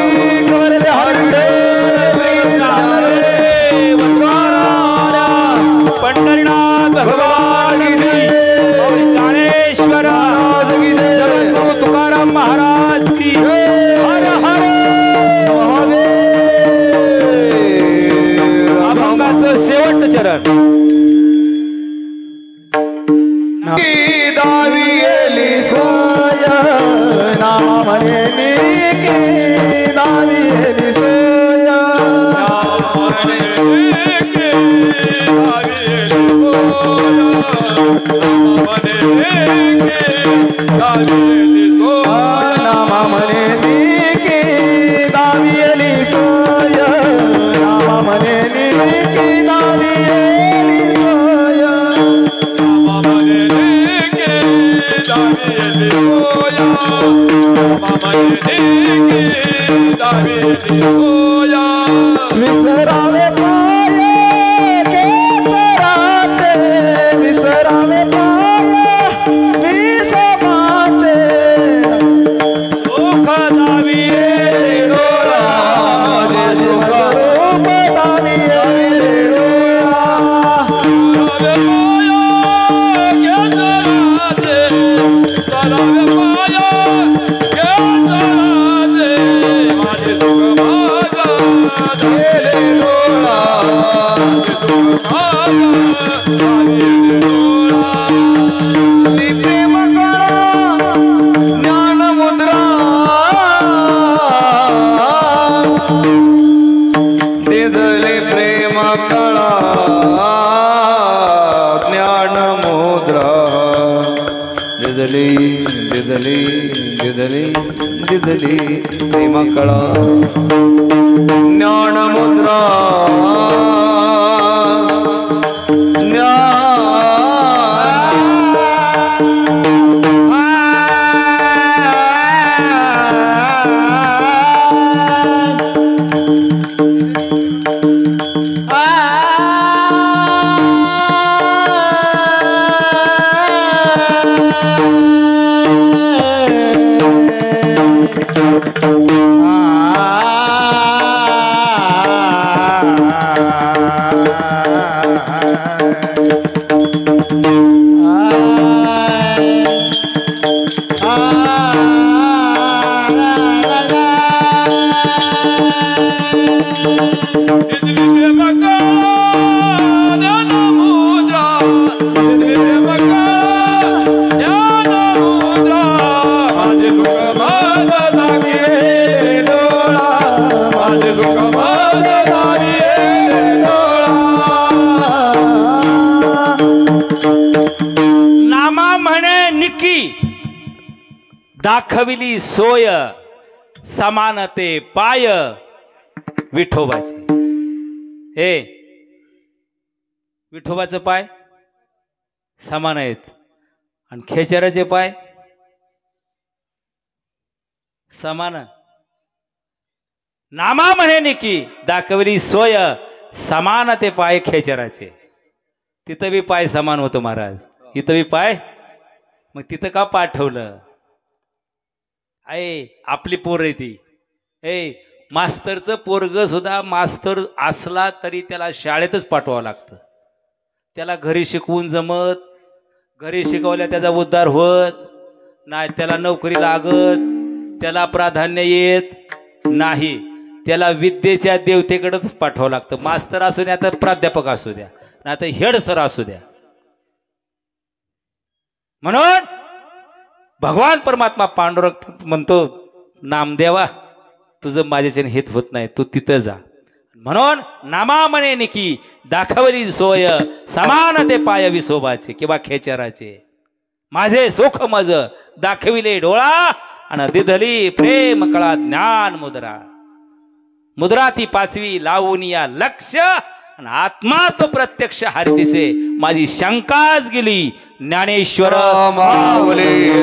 दावी येली सोय नाम म्हणे निकी दावी येली सोय नाम म्हणे निकी दावी येली सोय नाम म्हणे निकी दावी येली सोय नाम म्हणे निकी दावी येली सोय नाम म्हणे निकी दावी येली सोय नाम म्हणे विसरावे पाय केसराचे विसरावे पाय विसमाचे सुख दावी डोळा माझे सुख रूप दावी डोळा प्रेम कळा ज्ञान मुद्रा दिदले प्रेम कळा ज्ञान मुद्रा दिदली दिदली दिदली दिदली प्रेम कळा ज्ञान मुद्रा दाखविली सोय समानते पाय विठोबाचे. हे विठोबाचं पाय समान आहेत आणि खेचराचे पाय समान. नामा म्हणे निकी दाखविली सोय समानते पाय खेचराचे. तिथं बी पाय समान होतो महाराज, इथं बी पाय. मग तिथं का पाठवलं? आपली पोर आहे ती. मास्तरचं पोरग सुद्धा मास्तर असला तरी त्याला शाळेतच पाठवावं लागतं. त्याला घरी शिकवून जमत, घरी शिकवल्या त्याचा उद्धार होत नाही, त्याला नोकरी लागत, त्याला प्राधान्य येत नाही. त्याला विद्येच्या देवतेकडेच पाठवावं लागतं. मास्तर असू द्या तर प्राध्यापक असू द्या, नाही तर हेड सर असू द्या. म्हणून भगवान परमात्मा पांडुरंग म्हणतो, नामदेवा तुझं माझ्याच्याने हित होत नाही, तू तिथं जा. म्हणून नामा म्हणे निकी दाखवली सोय समान ते पाय विसोबाचे किंवा खेचराचे. माझे सुख मज दाखविले डोळा आणि दिधली प्रेम कळा ज्ञान मुद्रा. मुद्रा ती पाचवी लावून या लक्ष आणि आत्मा तो प्रत्यक्ष हरिदिसे. माझी शंकाच गेली ज्ञानेश्वर माऊली